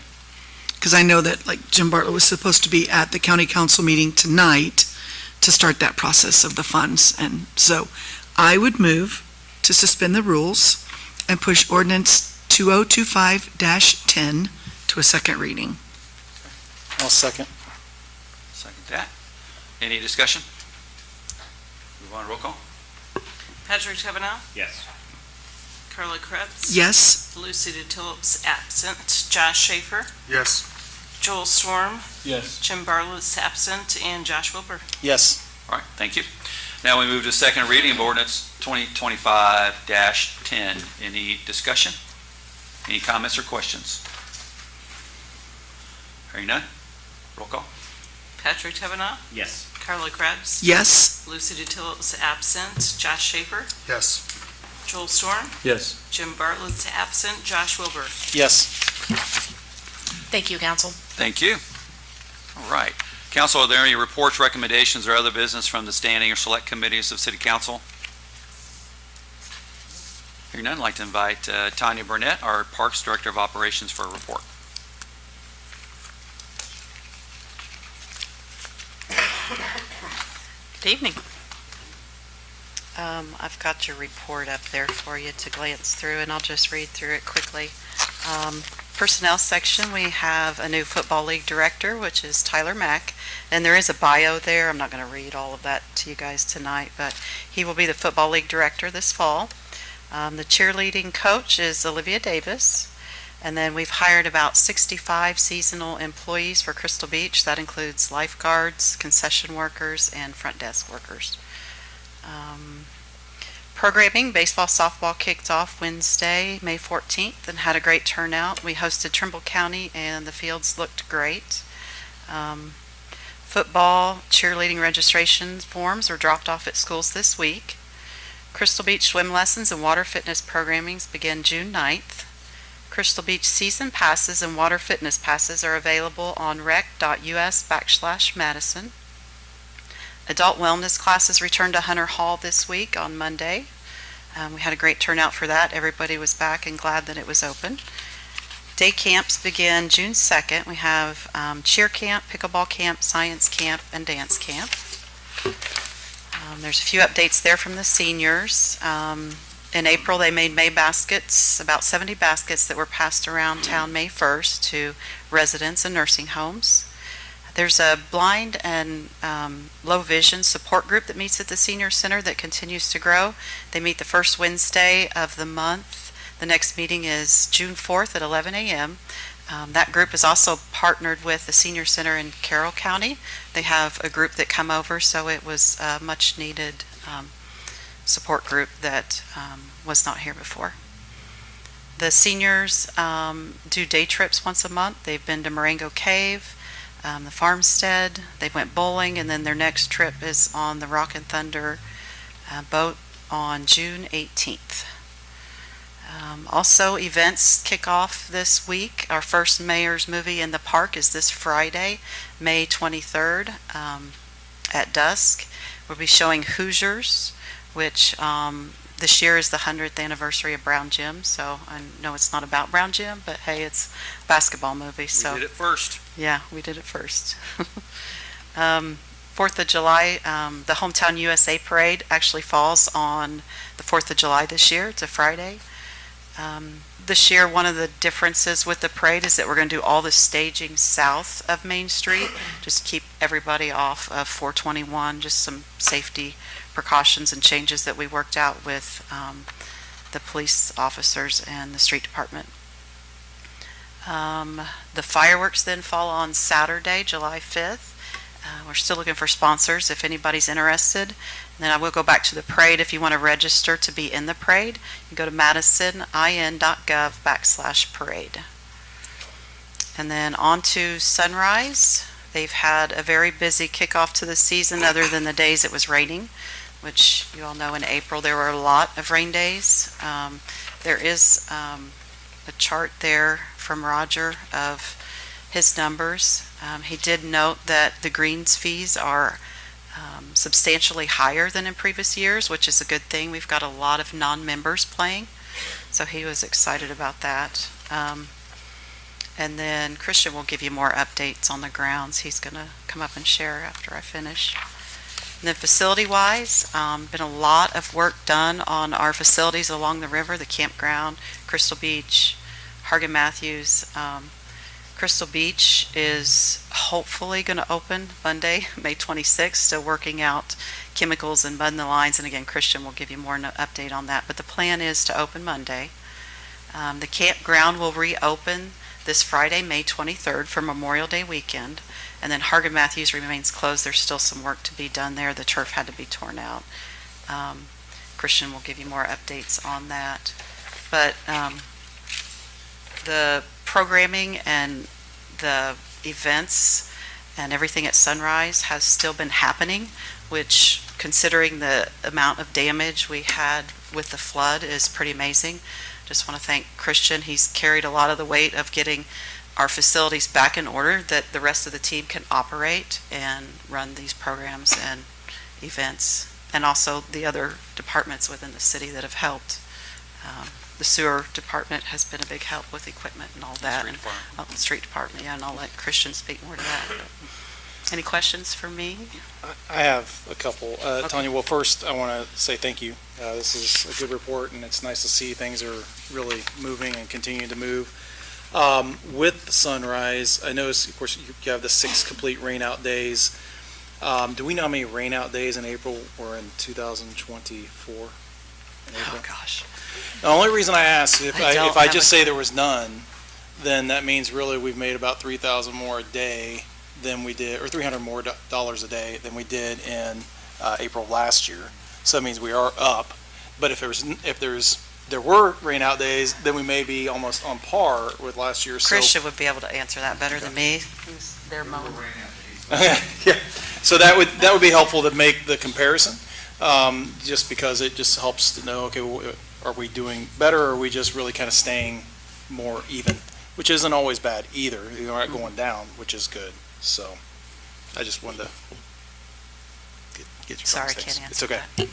Because I know that, Jim Bartlett was supposed to be at the county council meeting tonight to start that process of the funds. And so I would move to suspend the rules and push ordinance 2025-10 to a second reading. I'll second. Second that. Any discussion? Move on, roll call. Patrick Kavanaugh, Yes. Carla Krebs. Yes? Lucy DeTillip's absent. Josh Schaefer, Yes. Joel Storm, Yes. Jim Bartlett's absent, and Josh Wilbur. Yes. All right, thank you. Now we move to second reading of ordinance 2025-10. Any discussion? Any comments or questions? Hearing none? Roll call. Patrick Kavanaugh, Yes. Carla Krebs, Yes? Lucy DeTillip's absent. Josh Schaefer, Yes. Joel Storm, Yes. Jim Bartlett's absent. Josh Wilbur. Yes. Thank you, council. Thank you. All right. Council, are there any reports, recommendations, or other business from the standing or select committees of City Council? Hearing none, I'd like to invite Tanya Burnett, our Parks Director of Operations, for a report. Good evening. I've got your report up there for you to glance through, and I'll just read through it quickly. Personnel section, we have a new Football League Director, which is Tyler Mack, and there is a bio there. I'm not going to read all of that to you guys tonight, but he will be the Football League Director this fall. The cheerleading coach is Olivia Davis. And then we've hired about 65 seasonal employees for Crystal Beach. That includes lifeguards, concession workers, and front desk workers. Programming, baseball, softball kicked off Wednesday, May 14th, and had a great turnout. We hosted Trimble County, and the fields looked great. Football, cheerleading registration forms were dropped off at schools this week. Crystal Beach swim lessons and water fitness programmings begin June 9th. Crystal Beach season passes and water fitness passes are available on rec.us/Madison. Adult wellness classes returned to Hunter Hall this week on Monday. We had a great turnout for that. Everybody was back and glad that it was open. Day camps begin June 2nd. We have cheer camp, pickleball camp, science camp, and dance camp. There's a few updates there from the seniors. In April, they made May baskets, about 70 baskets that were passed around town May 1st to residents and nursing homes. There's a blind and low vision support group that meets at the senior center that continues to grow. They meet the first Wednesday of the month. The next meeting is June 4th at 11 a.m. That group is also partnered with the senior center in Carroll County. They have a group that come over, so it was a much needed support group that was not here before. The seniors do day trips once a month. They've been to Marengo Cave, the Farmstead, they went bowling, and then their next trip is on the Rock and Thunder boat on June 18th. Also, events kick off this week. Our first Mayor's Movie in the Park is this Friday, May 23rd at dusk. We'll be showing Hoosiers, which this year is the 100th anniversary of Brown Gym, so I know it's not about Brown Gym, but hey, it's a basketball movie. So We did it first. yeah, we did it first. 4th of July, the Hometown USA Parade actually falls on the 4th of July this year. It's a Friday. This year, one of the differences with the parade is that we're going to do all the staging south of Main Street, just keep everybody off of 421, just some safety precautions and changes that we worked out with the police officers and the street department. The fireworks then fall on Saturday, July 5th. We're still looking for sponsors if anybody's interested. And then I will go back to the parade. If you want to register to be in the parade, you go to madisonin.gov/parade. And then on to Sunrise. They've had a very busy kickoff to the season other than the days it was raining, which you all know in April there were a lot of rain days. There is a chart there from Roger of his numbers. He did note that the greens fees are substantially higher than in previous years, which is a good thing. We've got a lot of non-members playing, so he was excited about that. And then Christian will give you more updates on the grounds. He's going to come up and share after I finish. And then facility-wise, been a lot of work done on our facilities along the river, the campground, Crystal Beach, Hargan Matthews. Crystal Beach is hopefully going to open Monday, May 26th, still working out chemicals and budding the lines. And again, Christian will give you more update on that. But the plan is to open Monday. The campground will reopen this Friday, May 23rd for Memorial Day weekend. And then Hargan Matthews remains closed. There's still some work to be done there. The turf had to be torn out. Christian will give you more updates on that. But the programming and the events and everything at Sunrise has still been happening, which, considering the amount of damage we had with the flood, is pretty amazing. Just want to thank Christian. He's carried a lot of the weight of getting our facilities back in order that the rest of the team can operate and run these programs and events, and also the other departments within the city that have helped. The sewer department has been a big help with equipment and all that. Street department. The street department, yeah, and I'll let Christian speak more to that. Any questions for me? I have a couple. Tanya, well, first, I want to say thank you. This is a good report, and it's nice to see things are really moving and continuing to move. With the Sunrise, I noticed, of course, you have the 6 complete rainout days. Do we know how many rainout days in April were in 2024? Oh, gosh. The only reason I ask, if I don't if I have just a- say there was none, then that means really we've made about 3,000 more a day than we did, or $300 more dollars a day than we did in April last year. So that means we are up. But if there were rain out days, then we may be almost on par with last year. So Christian would be able to answer that better than me. Who's their mom? yeah, so that would be helpful to make the comparison, just because it just helps to know, okay, are we doing better, or are we just really kind of staying more even, which isn't always bad either. You're not going down, which is good. So I just wanted to get your Sorry, I things. can't It's answer okay. that.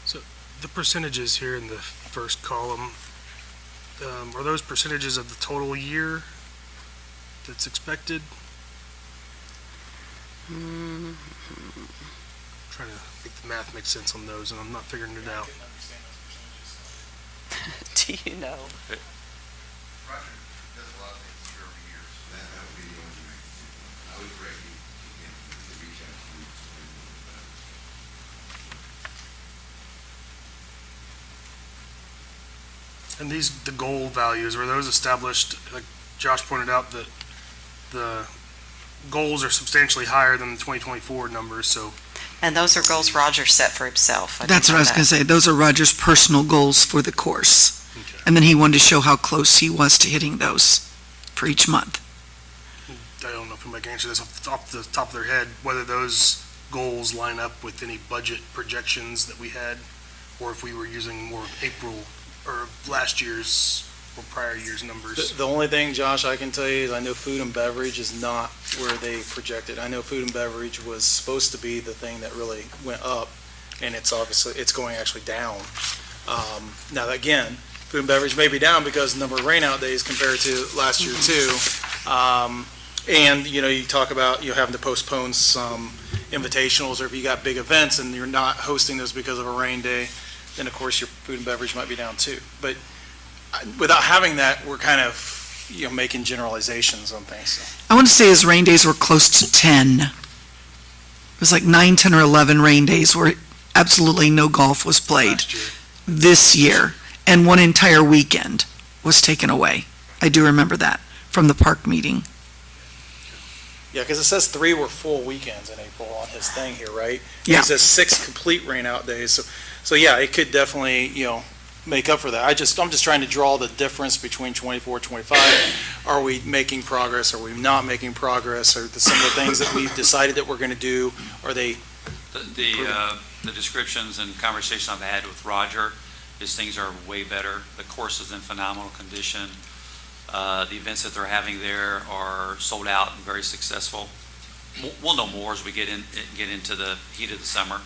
So the percentages here in the first column, are those percentages of the total year that's expected? Mm, Trying to think the math makes sense on those, and I'm not figuring it out. Do you know? Roger does a lot of things year over year, so that would be the only way. I would correct you, to reach out to you. And the goal values, were those established, like Josh pointed out, that the goals are substantially higher than the 2024 numbers, so And those are goals Roger set for himself. That's what I was going to say. Those are Roger's personal goals for the course. okay. And then he wanted to show how close he was to hitting those for each month. I don't know if anybody can answer this off the top of their head, whether those goals line up with any budget projections that we had, or if we were using more April or last year's or prior year's numbers. The only thing, Josh, I can tell you is I know food and beverage is not where they projected. I know food and beverage was supposed to be the thing that really went up, and it's going actually down. Now, again, food and beverage may be down because the number of rainout days compared to last year too. And, you talk about, having to postpone some invitationals, or if you got big events and you're not hosting those because of a rain day, then of course your food and beverage might be down too. But without having that, we're kind of, making generalizations on things. So. I want to say his rain days were close to 10. It was like 9, 10, or 11 rain days where absolutely no golf was played Last year. this year. And one entire weekend was taken away. I do remember that from the park meeting. Yeah, because it says 3 were full weekends in April on his thing here, right? And Yeah. It says 6 complete rainout days. So yeah, it could definitely, make up for that. I'm just trying to draw the difference between 24, 25. Are we making progress? Are we not making progress? Are some of the things that we've decided that we're going to do, are they? The descriptions and conversation I've had with Roger is things are way better. The course is in phenomenal condition. The events that they're having there are sold out and very successful. We'll know more as we get into the heat of the summer,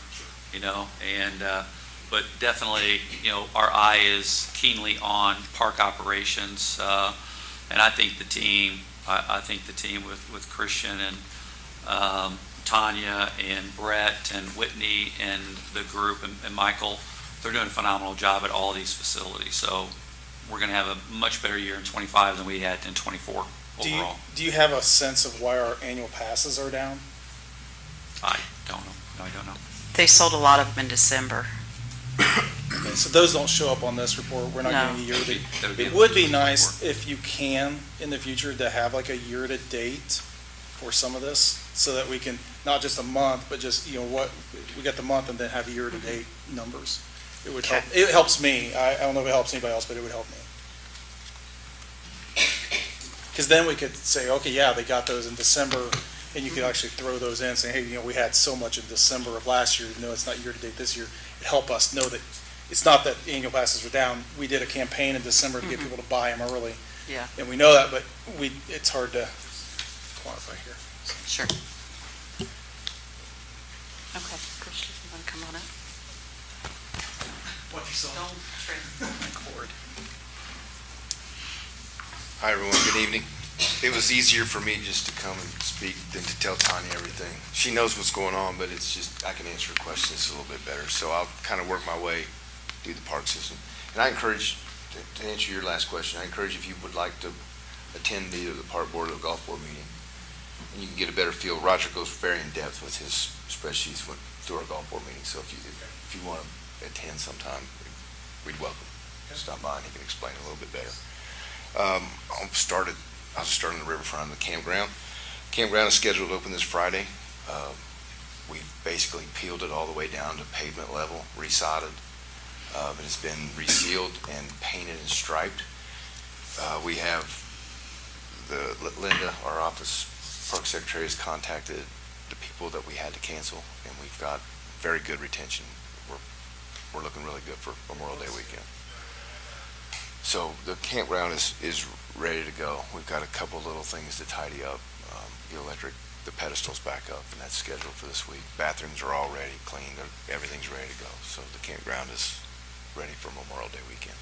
but definitely, our eye is keenly on park operations, and I think the team with Christian and Tanya and Brett and Whitney and the group and Michael, they're doing a phenomenal job at all these facilities. So we're going to have a much better year in '25 than we had in '24 overall. Do you have a sense of why our annual passes are down? I don't know. No, I don't know. They sold a lot of them in December. Okay, so those don't show up on this report. We're not No. getting a year-to-date. That would It would be nice if you can, in the future, to have like a year-to-date for some of this, so that we can, not just a month, but just, what, we got the month and then have year-to-date numbers. It would help, it helps me. I don't know if it helps anybody else, but it would help me. Because then we could say, okay, yeah, they got those in December, and you could actually throw those in, saying, hey, we had so much in December of last year, even though it's not year-to-date this year. It'd help us know that it's not that annual passes were down. We did a campaign in December to get people to buy them early. Yeah. And we know that, but it's hard to quantify here. Sure. Okay, Christian, you want to come on up? What you saw? Hi, everyone. Good evening. It was easier for me just to come and speak than to tell Tanya everything. She knows what's going on, but it's just, I can answer her questions a little bit better. So I'll kind of work my way through the park system. And I encourage, to answer your last question, I encourage if you would like to attend either the park board or the golf board meeting, and you can get a better feel. Roger goes very in depth with his spreadsheets through our golf board meeting. So if you want to attend sometime, we'd welcome. Stop by and he can explain a little bit better. I'll start on the riverfront of the campground. Campground is scheduled to open this Friday. We've basically peeled it all the way down to pavement level, resodded. It has been resealed and painted and striped. We have Linda, our office park secretary, has contacted the people that we had to cancel, and we've got very good retention. We're looking really good for Memorial Day weekend. So the campground is ready to go. We've got a couple little things to tidy up. The pedestal's back up, and that's scheduled for this week. Bathrooms are all ready, clean, everything's ready to go. So the campground is ready for Memorial Day weekend.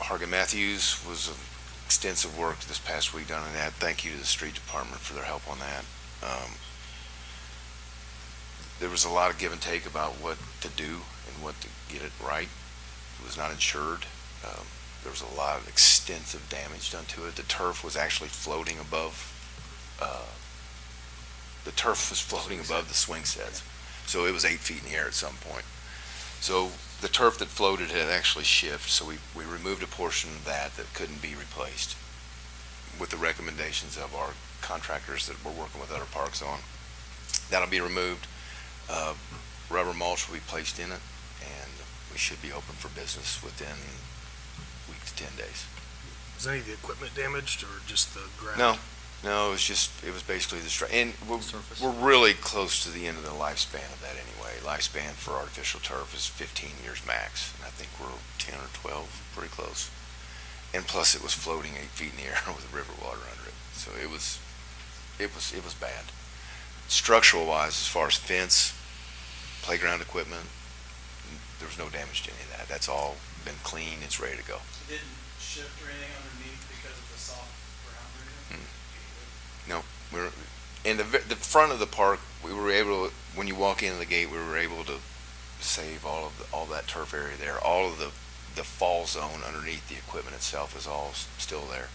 Hargan Matthews was extensive work this past week done on that. Thank you to the street department for their help on that. There was a lot of give and take about what to do and what to get it right. It was not insured. There was a lot of extensive damage done to it. The turf was actually floating above. The swing sets, so it was 8 feet in the air at some point. So the turf that floated had actually shifted. So we removed a portion of that couldn't be replaced, with the recommendations of our contractors that we're working with other parks on. That'll be removed. Rubber mulch will be placed in it, and we should be open for business within a week to 10 days. Was any of the equipment damaged or just the ground? No, it was basically the and we're really close to the end of the lifespan of that anyway. Lifespan for artificial turf is 15 years max, and I think we're 10 or 12, pretty close. And plus, it was floating 8 feet in the air with river water under it, so it was bad. Structural wise, as far as fence, playground equipment, there was no damage to any of that. That's all been clean. It's ready to go. It didn't shift or anything underneath because of the soft ground region? No, in the front of the park, we were able to, when you walk into the gate, we were able to save all that turf area there. All of the fall zone underneath the equipment itself is all still there.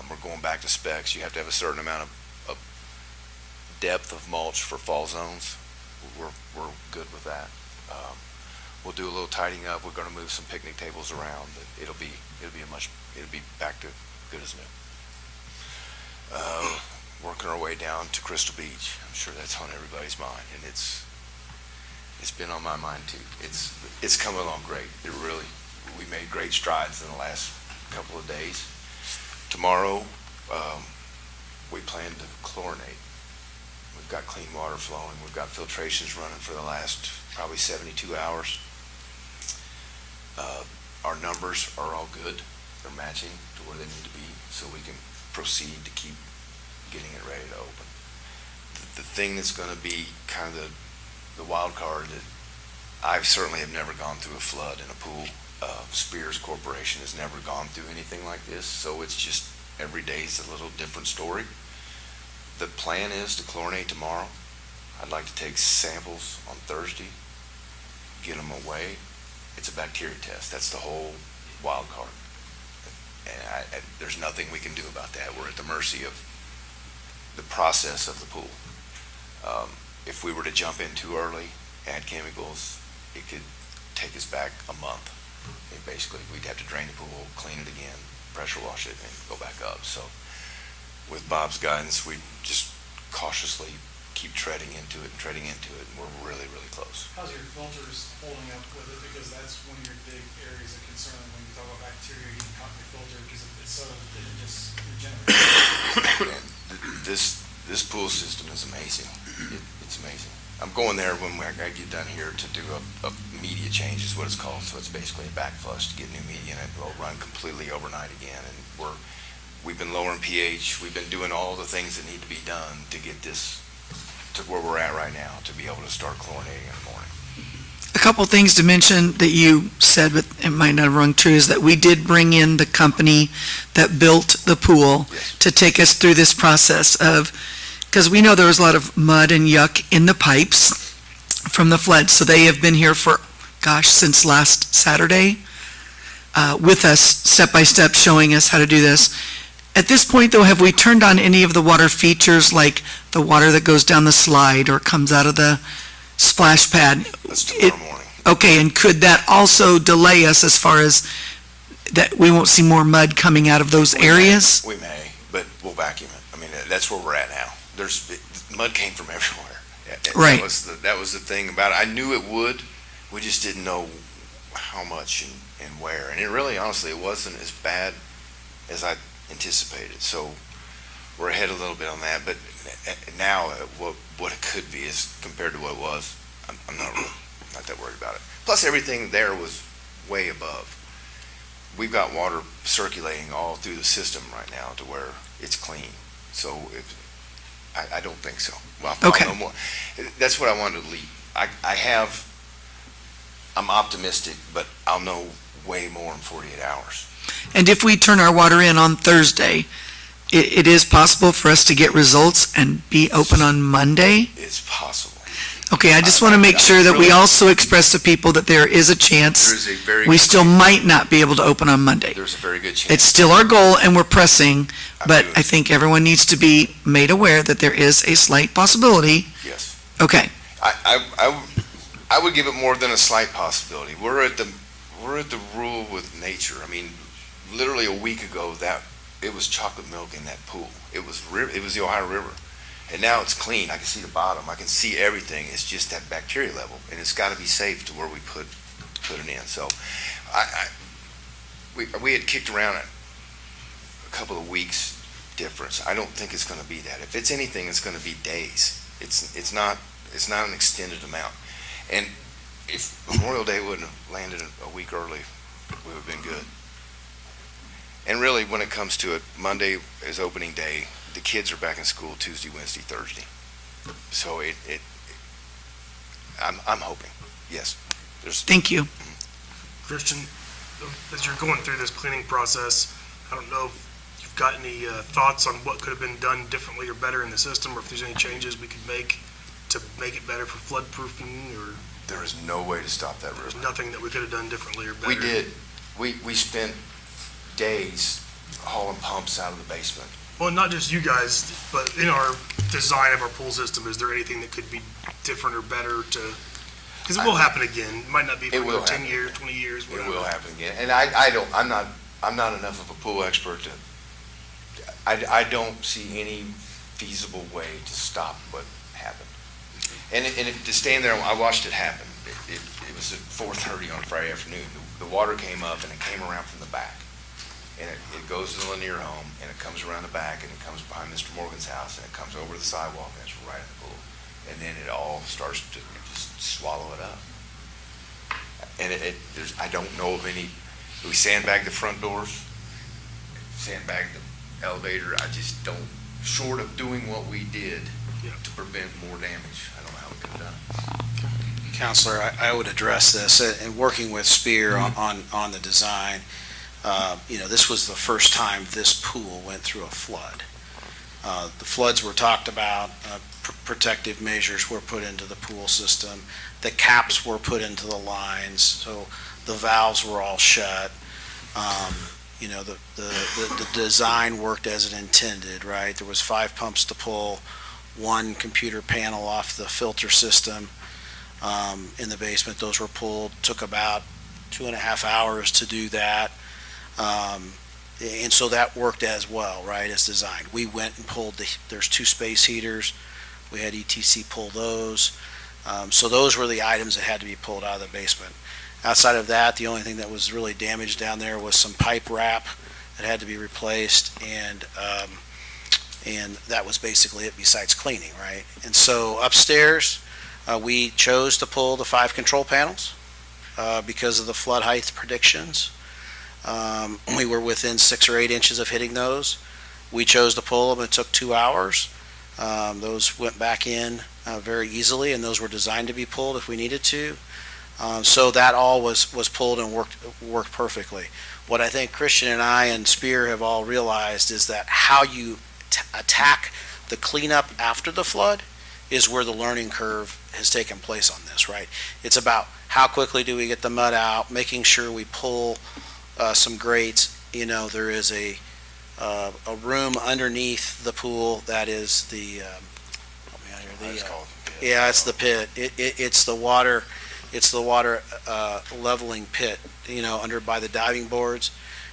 We're going back to specs. You have to have a certain amount of depth of mulch for fall zones. We're good with that. We'll do a little tidying up. We're going to move some picnic tables around, but it'll be back to good as new. Working our way down to Crystal Beach. I'm sure that's on everybody's mind, and it's been on my mind too. It's come along great. We made great strides in the last couple of days. Tomorrow, we plan to chlorinate. We've got clean water flowing. We've got filtrations running for the last probably 72 hours. Our numbers are all good. They're matching to where they need to be, so we can proceed to keep getting it ready to open. The thing that's going to be kind of the wild card, that I certainly have never gone through a flood in a pool. Spears Corporation has never gone through anything like this, so it's just every day is a little different story. the plan is to chlorinate tomorrow. I'd like to take samples on Thursday, get them away. It's a bacteria test. That's the whole wild card. And there's nothing we can do about that. We're at the mercy of the process of the pool. If we were to jump in too early, add chemicals, it could take us back a month. And basically, we'd have to drain the pool, clean it again, pressure wash it, and go back up. So with Bob's guidance, we just cautiously keep treading into it, and we're really, really close. How's your filters holding up with it? Because that's one of your big areas of concern when you talk about bacteria getting caught in your filter, because it's so, it just regenerates. This pool system is amazing. It's amazing. I'm going there when I get done here to do a media change is what it's called. So it's basically a back flush to get new media in it. It'll run completely overnight again. And we've been lowering pH. We've been doing all the things that need to be done to get this to where we're at right now, to be able to start chlorinating in the morning. A couple things to mention that you said, but it might not have rung true, is that we did bring in the company that built the pool to take us through this process of, because we know there was a lot of mud and yuck in the pipes from the flood. So they have been here for, since last Saturday with us, step by step, showing us how to do this. At this point, though, have we turned on any of the water features, like the water that goes down the slide or comes out of the splash pad? That's tomorrow morning. Okay, and could that also delay us as far as that we won't see more mud coming out of those areas? We may, but we'll vacuum it. I mean, that's where we're at now. Mud came from everywhere. Right. That was the thing about it. I knew it would. We just didn't know how much and where. And it really, honestly, it wasn't as bad as I anticipated. So we're ahead a little bit on that. But now, what it could be is compared to what it was, I'm not that worried about it. Plus, everything there was way above. We've got water circulating all through the system right now to where it's clean. So I don't think so. Well, okay. I'll know more. That's what I wanted to leave. I'm optimistic, but I'll know way more in 48 hours. And if we turn our water in on Thursday, it is possible for us to get results and be open on Monday? It's possible. Okay, I just want to make sure that we also express to people that there is a chance There's a very we good still chance. might not be able to open on Monday. There's a very good chance. It's still our goal and we're pressing, but do. I think everyone needs to be made aware that there is a slight possibility. Yes. Okay, I would give it more than a slight possibility. We're at the rule with nature. I mean, literally a week ago, it was chocolate milk in that pool. It was the Ohio River. And now it's clean. I can see the bottom. I can see everything. It's just that bacteria level, and it's got to be safe to where we put it in. So, we had kicked around a couple of weeks difference. I don't think it's going to be that. If it's anything, it's going to be days. It's not an extended amount. And if Memorial Day wouldn't have landed a week early, we would have been good. And really, when it comes to it, Monday is opening day. The kids are back in school Tuesday, Wednesday, Thursday. So I'm hoping, yes. thank you. Christian, as you're going through this cleaning process, I don't know if you've got any thoughts on what could have been done differently or better in the system, or if there's any changes we could make to make it better for flood proofing, or There is no way to stop that river. there's nothing that we could have done differently or better. We did. We spent days hauling pumps out of the basement. Well, not just you guys, but in our design of our pool system, is there anything that could be different or better to, because it will happen again. It might not be for It will 10 happen years, again. 20 years, It whatever. will happen again. And I'm not enough of a pool expert I don't see any feasible way to stop what happened. And to stand there, I watched it happen. It was at 4:30 on Friday afternoon. The water came up and it came around from the back. And it goes to the Lanier home, and it comes around the back, and it comes behind Mr. Morgan's house, and it comes over the sidewalk, and it's right in the pool. And then it all starts to just swallow it up. And I don't know of any, we sandbagged the front doors, sandbagged the elevator. I just don't, short of doing what we did to prevent more damage, I don't know how we could have done it. Counselor, I would address this, and working with Spear on the design. This was the first time this pool went through a flood. The floods were talked about, protective measures were put into the pool system, the caps were put into the lines, so the valves were all shut. You know, the design worked as it intended, right? There was 5 pumps to pull, 1 computer panel off the filter system in the basement. Those were pulled, took about 2.5 hours to do that. And so that worked as well, right, as designed. We went and pulled there's 2 space heaters. We had ETC pull those. So those were the items that had to be pulled out of the basement. Outside of that, the only thing that was really damaged down there was some pipe wrap that had to be replaced, and that was basically it besides cleaning, right? And so upstairs, we chose to pull the 5 control panels because of the flood height predictions. We were within 6 or 8 inches of hitting those. We chose to pull them. It took 2 hours. Those went back in very easily, and those were designed to be pulled if we needed to. So that all was pulled and worked perfectly. What I think Christian and I and Spear have all realized is that how you attack the cleanup after the flood is where the learning curve has taken place on this, right? It's about how quickly do we get the mud out, making sure we pull some grates. You know, there is a room underneath the pool that is the help me out here, yeah, it's the pit. It's the water. It's the water leveling pit, you know, under by the diving boards.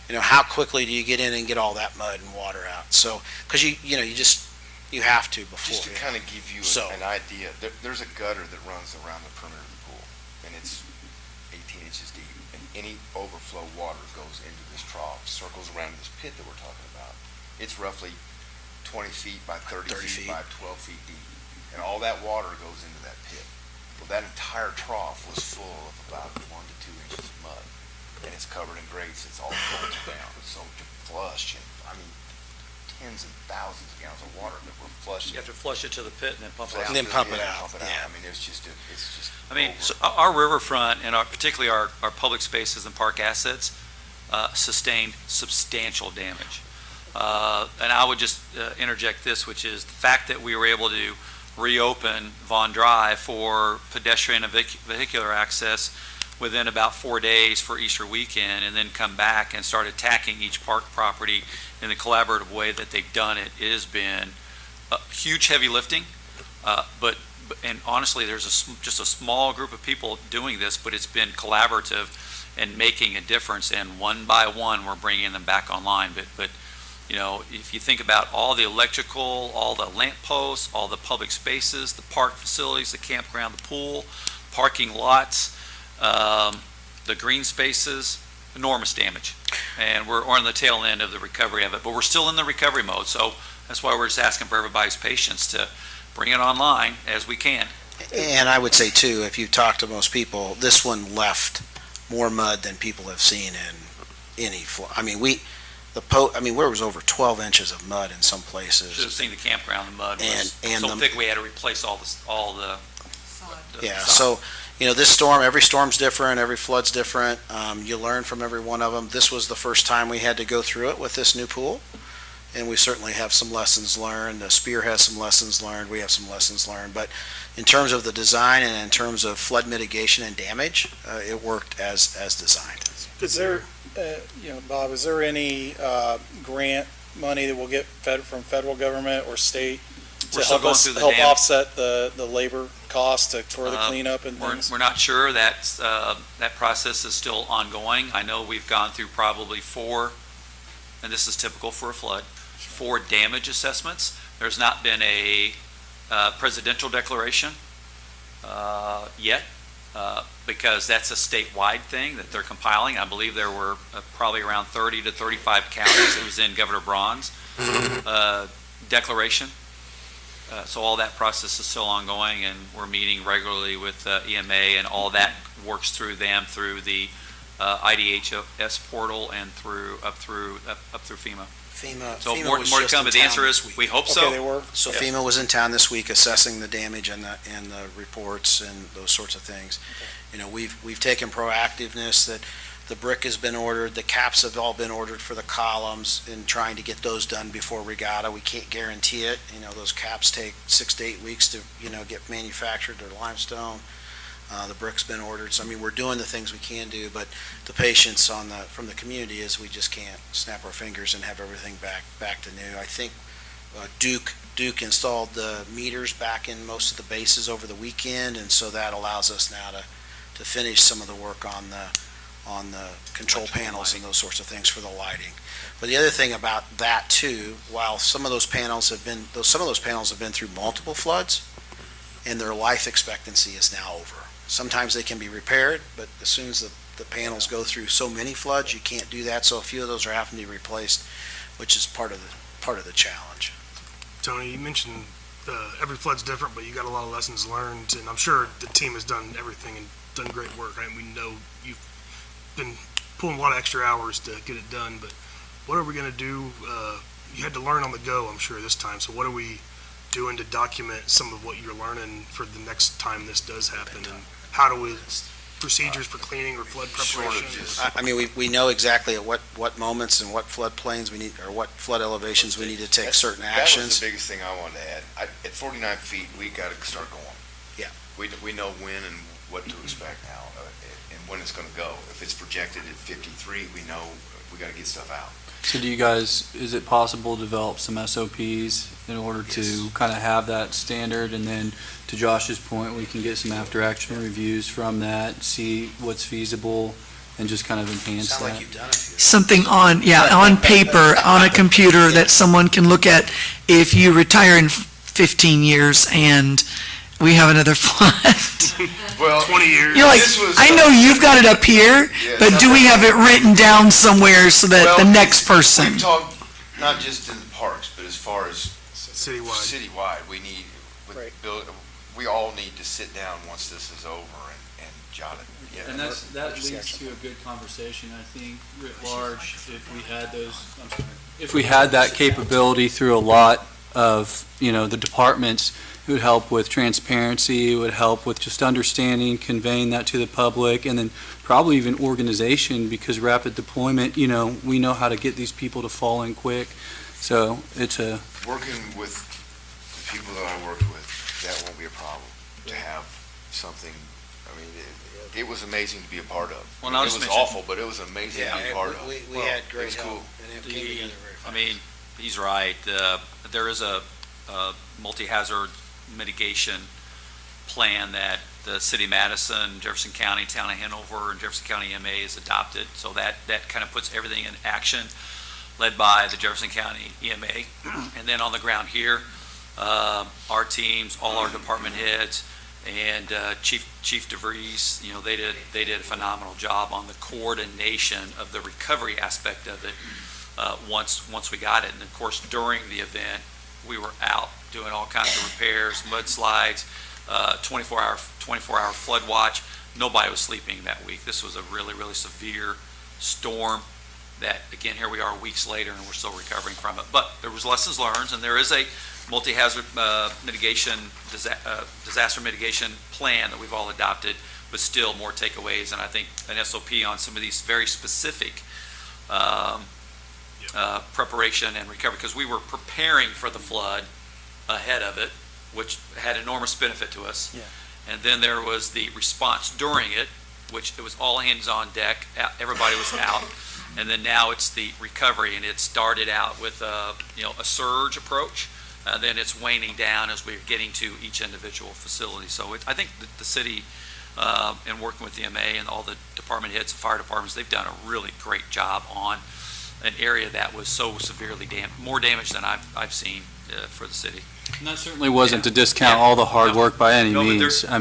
You know, how quickly do you get in and get all that mud and water out? So, because you have to before. Just to kind of give you an idea, there's a gutter that runs around the perimeter of the pool, and it's 18 inches deep, and any overflow water goes into this trough, circles around this pit that we're talking about. It's roughly 20 feet by 30 feet by 12 feet deep, and all that water goes into that pit. Well, that entire trough was full of about 1 to 2 inches of mud, and it's covered in grates. It's all going down. So to flush, I mean, tens of thousands of gallons of water that were flushed. You have to flush it to the pit and then pump it out. And then pump it out. Yeah. I mean, it's just. I mean, so our riverfront and particularly our public spaces and park assets sustained substantial damage. And I would just interject this, which is the fact that we were able to reopen Vaughn Drive for pedestrian and vehicular access within about 4 days for Easter weekend, and then come back and start attacking each park property in the collaborative way that they've done it. It has been huge heavy lifting, and honestly, there's just a small group of people doing this, but it's been collaborative and making a difference, and one by one, we're bringing them back online. But you know, if you think about all the electrical, all the lamp posts, all the public spaces, the park facilities, the campground, the pool, parking lots, the green spaces, enormous damage. And we're on the tail end of the recovery of it, but we're still in the recovery mode. So that's why we're just asking for everybody's patience to bring it online as we can. And I would say too, if you talk to most people, this one left more mud than people have seen in any flood. I mean, there was over 12 inches of mud in some places. Should have seen the campground. The mud was and so thick we had to replace all the yeah. So, you know, every storm's different, every flood's different. You learn from every one of them. This was the first time we had to go through it with this new pool, and we certainly have some lessons learned. The Spear has some lessons learned. We have some lessons learned. But in terms of the design and in terms of flood mitigation and damage, it worked as designed. Is there, Bob, is there any grant money that we'll get from federal government or state to help offset the labor cost for the cleanup and things? We're not sure. That process is still ongoing. I know we've gone through probably 4, and this is typical for a flood, 4 damage assessments. There's not been a presidential declaration yet. Because that's a statewide thing that they're compiling. I believe there were probably around 30 to 35 counties. It was in Governor Braun's declaration. So all that process is still ongoing, and we're meeting regularly with EMA, and all that works through them through the IDHS portal and up through FEMA. So FEMA more was to just come, in but the town answer this is week. we hope so. They were. So FEMA was in town this week assessing the damage and the reports and those sorts of things. You know, we've taken proactiveness that The brick has been ordered, the caps have all been ordered for the columns, and trying to get those done before regatta. We can't guarantee it. Those caps take 6 to 8 weeks to, get manufactured. They're limestone. The brick's been ordered. So, we're doing the things we can do, but the patience from the community is we just can't snap our fingers and have everything back to new. I think Duke installed the meters back in most of the bases over the weekend, and so that allows us now to finish some of the work on the control panels and those sorts of things for the lighting. But the other thing about that too, while some of those panels have been through multiple floods, and their life expectancy is now over. Sometimes they can be repaired, but as soon as the panels go through so many floods, you can't do that. So a few of those are having to be replaced, which is part of the challenge. Tony, you mentioned every flood's different, but you got a lot of lessons learned, and I'm sure the team has done everything and done great work. We know you've been pulling a lot of extra hours to get it done, but what are we going to do? You had to learn on the go, I'm sure, this time. So what are we doing to document some of what you're learning for the next time this does happen? And how do we procedures for cleaning or flood preparation? We know exactly at what moments and what floodplains we need, or what flood elevations we need to take certain actions. That was the biggest thing I wanted to add. At 49 feet, we got to start going. Yeah. We know when and what to expect now, and when it's going to go. If it's projected at 53, we know we got to get stuff out. So do you guys, is it possible to develop some SOPs in order to kind of have that standard? And then to Josh's point, we can get some after action reviews from that, see what's feasible, and just kind of enhance Sound that. like you've done a few. Something on paper, on a computer that someone can look at if you retire in 15 years and we have another flood. Well, 20 years. You're like, I know you've got it up here, but do we have it written down somewhere so that the next person? We've talked not just in the parks, but as far as Citywide. we need, Right. we all need to sit down once this is over and jot it. Yeah. And that leads to a good conversation, I think, writ large, if we had that capability through a lot of, the departments. It would help with transparency, it would help with just understanding, conveying that to the public, and then probably even organization, because rapid deployment, we know how to get these people to fall in quick. So it's Working with the people that I worked with, that won't be a problem, to have something, it was amazing to be a part of. Well, now It just was mention- awful, but it was amazing to be a part of. We had It great was help, cool. and it came together very fast. He's right. There is a multi-hazard mitigation plan that the city of Madison, Jefferson County, Town of Hanover, and Jefferson County MA has adopted. So that kind of puts everything in action, led by the Jefferson County EMA. And then on the ground here, our teams, all our department heads, and Chief DeVries, they did a phenomenal job on the coordination of the recovery aspect of it once we got it. And of course, during the event, we were out doing all kinds of repairs, mudslides, 24-hour flood watch. Nobody was sleeping that week. This was a really, really severe storm that, again, here we are weeks later and we're still recovering from it. But there was lessons learned, and there is a multi-hazard disaster mitigation plan that we've all adopted, but still more takeaways, and I think an SOP on some of these very specific preparation and recovery, because we were preparing for the flood ahead of it, which had enormous benefit to us. Yeah. And then there was the response during it, which it was all hands on deck, everybody was out. And then now it's the recovery, and it started out with a surge approach. Then it's waning down as we're getting to each individual facility. So I think the city, and working with the MA and all the department heads, fire departments, they've done a really great job on an area that was so severely more damaged than I've seen for the city. And that certainly wasn't to discount all the hard work by any No, but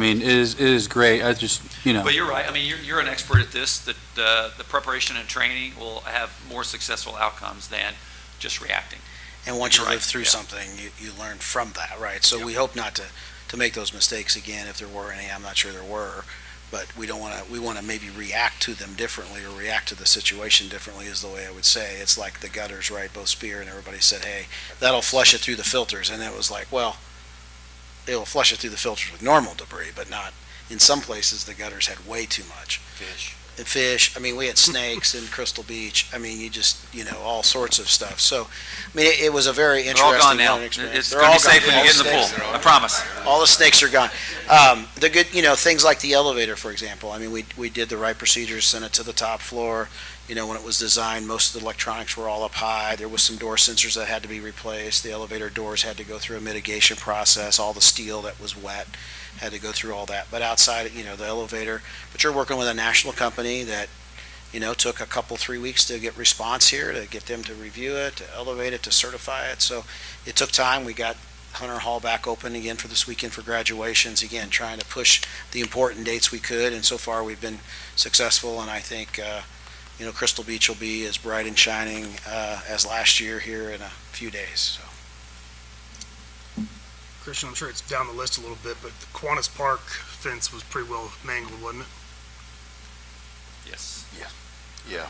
means. It is great. I just, But you're right. You're an expert at this, that the preparation and training will have more successful outcomes than just reacting. And once you You're live right, through yeah. something, you learn from that, right? So we hope not to make those mistakes again, if there were any. I'm not sure there were, but we want to maybe react to them differently, or react to the situation differently, is the way I would say. It's like the gutters, right? Both Spear and everybody said, hey, that'll flush it through the filters. And it was like, well, it'll flush it through the filters with normal debris, but not, in some places, the gutters had way too much. Fish. fish. I mean, we had snakes in Crystal Beach. I mean, all sorts of stuff. So, I mean, it was a very They're all interesting gone now. learning experience. It's They're going all to be safe gone. when you All get in the snakes- pool. I promise. All the snakes are gone. The good, things like the elevator, for example. I mean, we did the right procedures, sent it to the top floor. When it was designed, most of the electronics were all up high. There was some door sensors that had to be replaced. The elevator doors had to go through a mitigation process. All the steel that was wet had to go through all that. But outside, the elevator, but you're working with a national company that, took a couple, 3 weeks to get response here, to get them to review it, to elevate it, to certify it. So it took time. We got Hunter Hall back open again for this weekend for graduations, again, trying to push the important dates we could, and so far we've been successful, and I think, Crystal Beach will be as bright and shining as last year here in a few days, so. Christian, I'm sure it's down the list a little bit, but the Kiwanis Park fence was pretty well mangled, wasn't it? Yes. Yeah,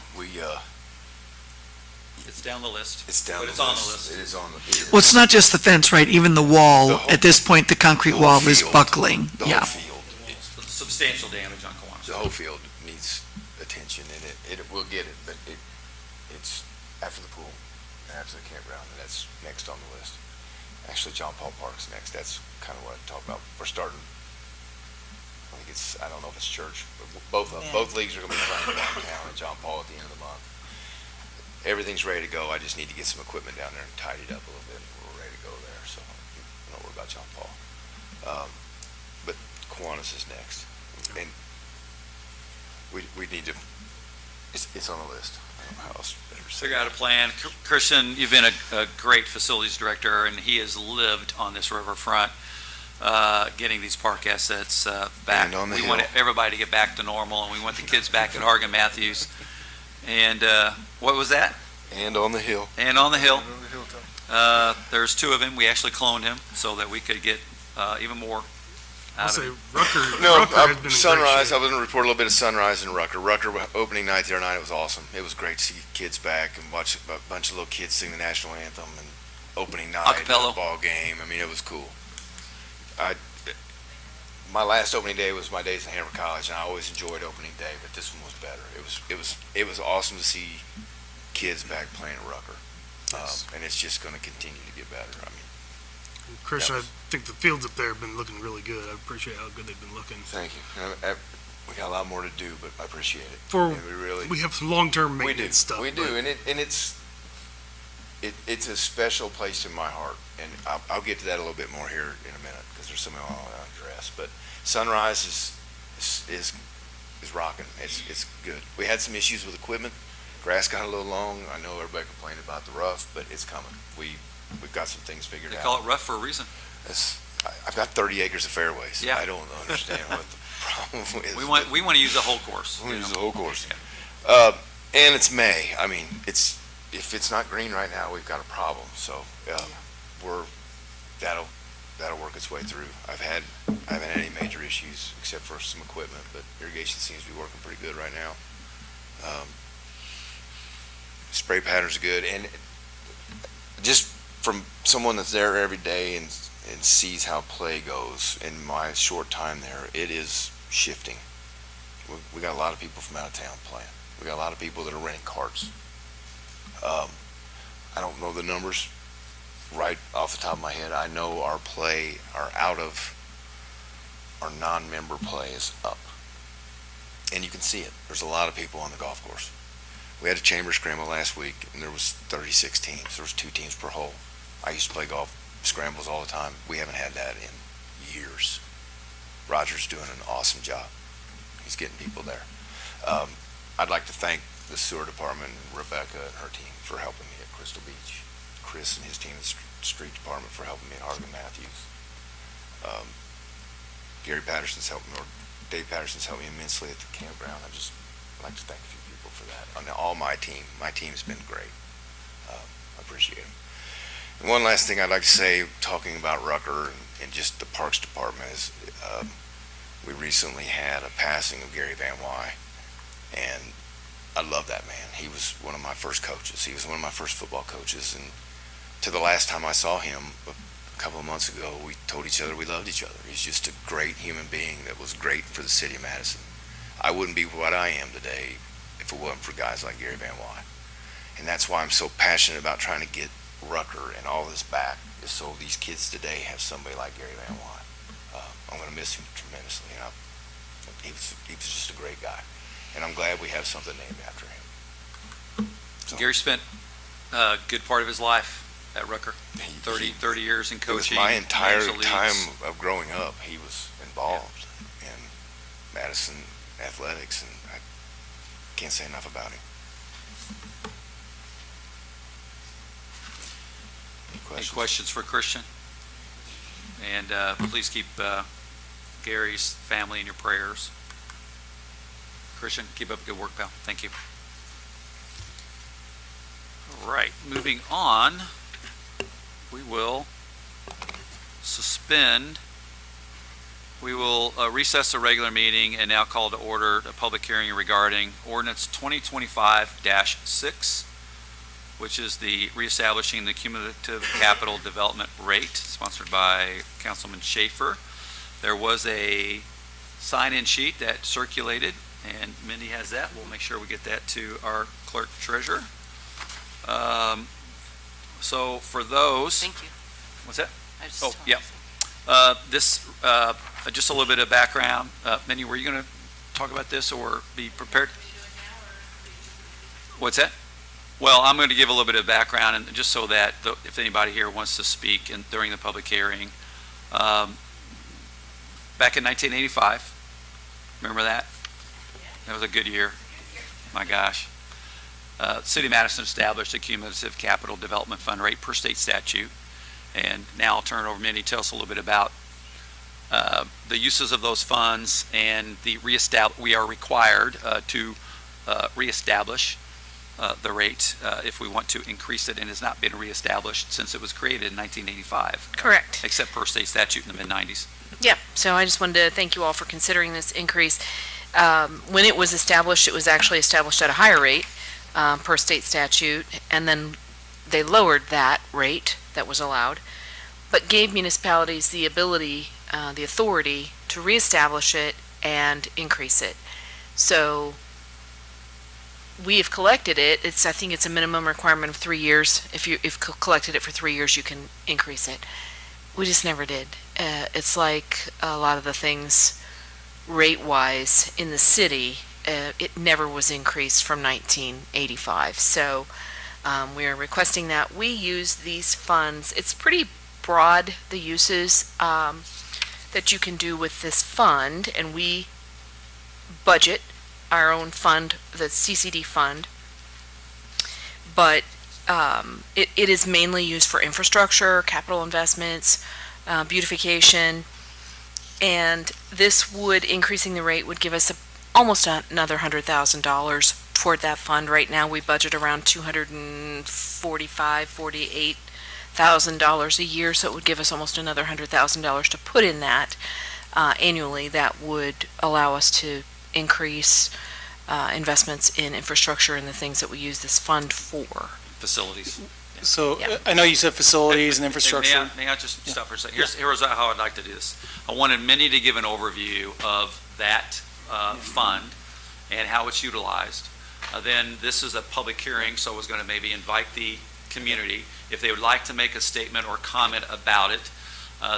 It's down the list. it's down But the it's on the list. list. It is on the. Well, it's not just the fence, right? Even the wall, The whole- at this point, the concrete the whole wall is field. buckling. The Yeah. whole field. Substantial damage on Kiwanis. The whole field needs attention, and it will get it, but it's after the pool, after the campground, and that's next on the list. Actually, John Paul Park's next. That's kind of what I talk about. We're starting, I don't know if it's church, but both leagues are going to be playing downtown, and John Paul at the end of the month. Everything's ready to go. I just need to get some equipment down there and tidy it up a little bit, and we're ready to go there, so don't worry about John Paul. But Kiwanis is next, and we need to, it's on the list. I don't know how else better to say Figure out a that. plan. Christian, you've been a great facilities director, and he has lived on this riverfront, getting these park assets back. And on the We hill. want everybody to get back to normal, and we want the kids back at Hargan Matthews. And what was that? And on the hill. And on the hill. There's two of him. We actually cloned him so that we could get even more I'll out say of him. Rucker, No, Rucker has been in great Sunrise, shape. I was going to report a little bit of Sunrise and Rucker. Rucker opening night the other night, it was awesome. It was great to see kids back and watch a bunch of little kids sing the national anthem and opening night, Acapella. ball game. I mean, it was cool. My last opening day was my days at Hammer College, and I always enjoyed opening day, but this one was better. It was awesome to see kids back playing Rucker, and it's just going to continue to get better. I mean, Christian, that was- I think the fields up there have been looking really good. I appreciate how good they've been looking. thank you. We got a lot more to do, but I appreciate it. For, And we really. we have some long-term We do, maintenance stuff. we do, but and it's a special place in my heart, and I'll get to that a little bit more here in a minute, because there's something I want to address, but Sunrise is rocking, it's good. We had some issues with equipment, grass got a little long, I know everybody complained about the rough, but it's coming. We've got some things figured They out. call it rough for a reason. I've got 30 acres of fairways. Yeah. I don't understand what the problem is. We want to use the whole course. We you use know. the whole course. And it's May. I mean, if it's not green right now, we've got a problem. So that'll work its way through. I haven't had any major issues except for some equipment, but irrigation seems to be working pretty good right now. Spray patterns are good, and just from someone that's there every day and sees how play goes in my short time there, it is shifting. We got a lot of people from out of town playing. We got a lot of people that are renting carts. I don't know the numbers right off the top of my head. I know our non-member play is up. And you can see it. There's a lot of people on the golf course. We had a chamber scramble last week, and there was 36 teams. There was 2 teams per hole. I used to play golf scrambles all the time. We haven't had that in years. Roger's doing an awesome job. He's getting people there. I'd like to thank the sewer department and Rebecca and her team for helping me at Crystal Beach. Chris and his team at the street department for helping me at Hargan Matthews. Dave Patterson's helped me immensely at the campground. I'd like to thank a few people for that. And all my team's been great. I appreciate them. And one last thing I'd like to say, talking about Rucker and just the Parks Department, is we recently had a passing of Gary Van Wy, and I love that man. He was one of my first coaches. He was one of my first football coaches, and to the last time I saw him a couple of months ago, we told each other we loved each other. He's just a great human being that was great for the city of Madison. I wouldn't be what I am today if it wasn't for guys like Gary Van Watt. And that's why I'm so passionate about trying to get Rucker and all this back, is so these kids today have somebody like Gary Van Watt. I'm going to miss him tremendously. And he was just a great guy. And I'm glad we have something named after him. So, Gary spent a good part of his life at Rucker, 30 years in it was coaching. my entire managed the leagues. time of growing up, he was involved in Madison athletics, and I can't say enough about him. Any questions for Christian? And please keep Gary's family in your prayers. Christian, keep up good work, pal. Thank you. All right, moving on, we will suspend. We will recess the regular meeting and now call to order a public hearing regarding ordinance 2025-6, which is the reestablishing the cumulative capital development rate, sponsored by Councilman Schaefer. There was a sign-in sheet that circulated, and Mindy has that. We'll make sure we get that to our clerk treasurer. So for those. Thank you. What's that? I just Oh, yeah. Just a little bit of background. Mindy, were you going to talk about this or be prepared? What's that? Well, I'm going to give a little bit of background, and just so that if anybody here wants to speak during the public hearing. Back in 1985, remember that? That was a good year. My gosh. City of Madison established a cumulative capital development fund rate per state statute. And now I'll turn it over to Mindy to tell us a little bit about the uses of those funds and we are required to reestablish the rate if we want to increase it, and has not been reestablished since it was created in 1985. Correct. Except per state statute in the mid-90s. Yep. So I just wanted to thank you all for considering this increase. When it was established, it was actually established at a higher rate per state statute, and then they lowered that rate that was allowed, but gave municipalities the ability, the authority to reestablish it and increase it. So we have collected it. I think it's a minimum requirement of 3 years. If you've collected it for 3 years, you can increase it. We just never did. It's like a lot of the things rate-wise in the city, it never was increased from 1985. So we are requesting that we use these funds. It's pretty broad, the uses that you can do with this fund, and we budget our own fund, the CCD fund, but it is mainly used for infrastructure, capital investments, beautification, and this would, increasing the rate, would give us almost another $100,000 toward that fund. Right now, we budget around $48,000 a year, so it would give us almost another $100,000 to put in that annually. That would allow us to increase investments in infrastructure and the things that we use this fund for. Facilities. So Yeah. I know you said facilities and infrastructure. May I just stop for a second? Here's how I'd like to do this. I wanted Mindy to give an overview of that fund and how it's utilized. Then this is a public hearing, so I was going to maybe invite the community if they would like to make a statement or comment about it.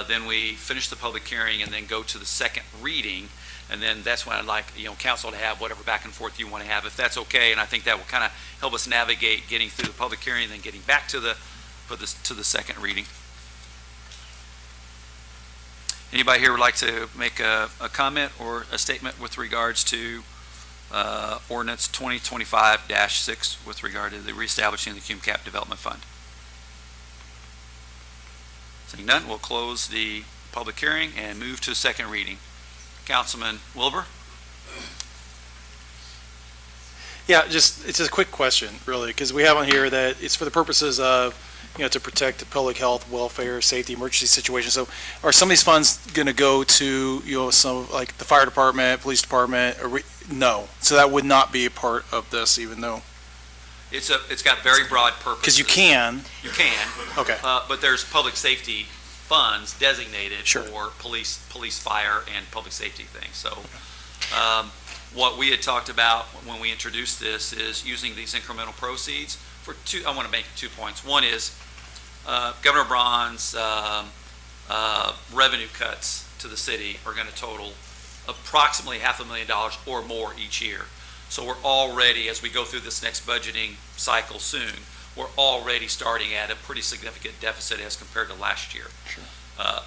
Then we finish the public hearing and then go to the second reading. And then that's when I'd like, council to have whatever back and forth you want to have, if that's okay. And I think that will kind of help us navigate getting through the public hearing and then getting back to the second reading. Anybody here would like to make a comment or a statement with regards to ordinance 2025-6 with regard to the reestablishing the cum cap development fund? Seeing none, we'll close the public hearing and move to second reading. Councilman Wilbur? Yeah, it's a quick question, really, because we have on here that it's for the purposes of, to protect the public health, welfare, safety, emergency situations. So are some of these funds going to go to, some, like the fire department, police department? No. So that would not be a part of this, even though? It's got very broad purposes. Because you can. You can. Okay. But there's public safety funds designated Sure. for police, fire, and public safety things. So what we had talked about when we introduced this is using these incremental proceeds for two. I want to make 2 points. One is Governor Braun's revenue cuts to the city are going to total approximately $500,000 or more each year. So we're already, as we go through this next budgeting cycle soon, we're already starting at a pretty significant deficit as compared to last year. Sure.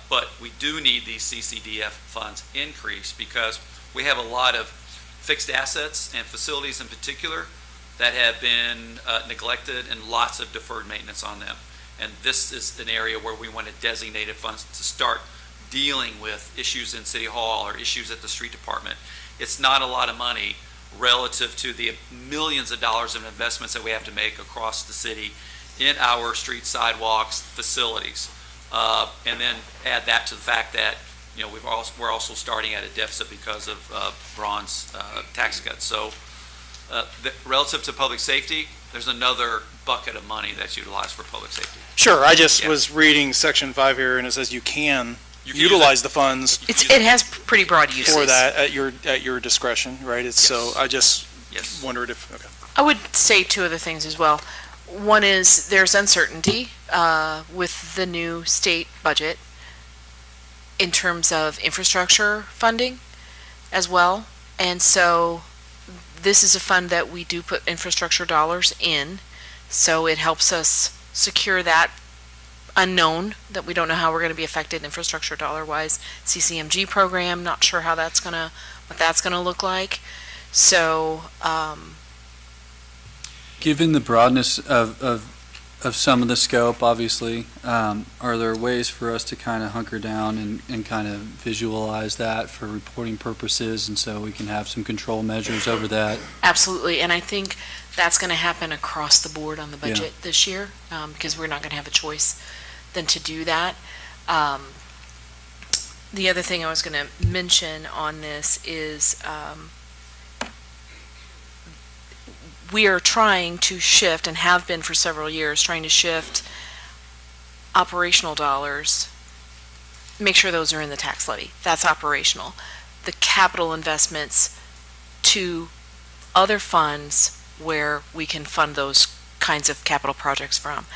But we do need these CCDF funds increased because we have a lot of fixed assets and facilities in particular that have been neglected and lots of deferred maintenance on them. And this is an area where we want to designate funds to start dealing with issues in City Hall or issues at the street department. It's not a lot of money relative to the millions of dollars of investments that we have to make across the city in our street sidewalks, facilities. And then add that to the fact that, you know, we're also starting at a deficit because of Braun's tax cuts. So relative to public safety, there's another bucket of money that's utilized for public safety. Sure, I just Yeah. was reading section 5 here, and it says you can You utilize the funds It has pretty broad uses. for that at your discretion, right? It's so, Yes. I just Yes. wondered if, okay. I would say two other things as well. One is there's uncertainty with the new state budget in terms of infrastructure funding as well. And so this is a fund that we do put infrastructure dollars in. So it helps us secure that unknown that we don't know how we're going to be affected infrastructure dollar wise. CCMG program, not sure how that's going to, what that's going to look like. So, Given the broadness of some of the scope, obviously, are there ways for us to kind of hunker down and kind of visualize that for reporting purposes, and so we can have some control measures over that? absolutely, and I think that's going to happen across the board on the budget this year, because we're not going to have a choice than to do that. The other thing I was going to mention on this is we are trying to shift, and have been for several years, trying to shift operational dollars, make sure those are in the tax levy. That's operational. The capital investments to other funds where we can fund those kinds of capital projects from.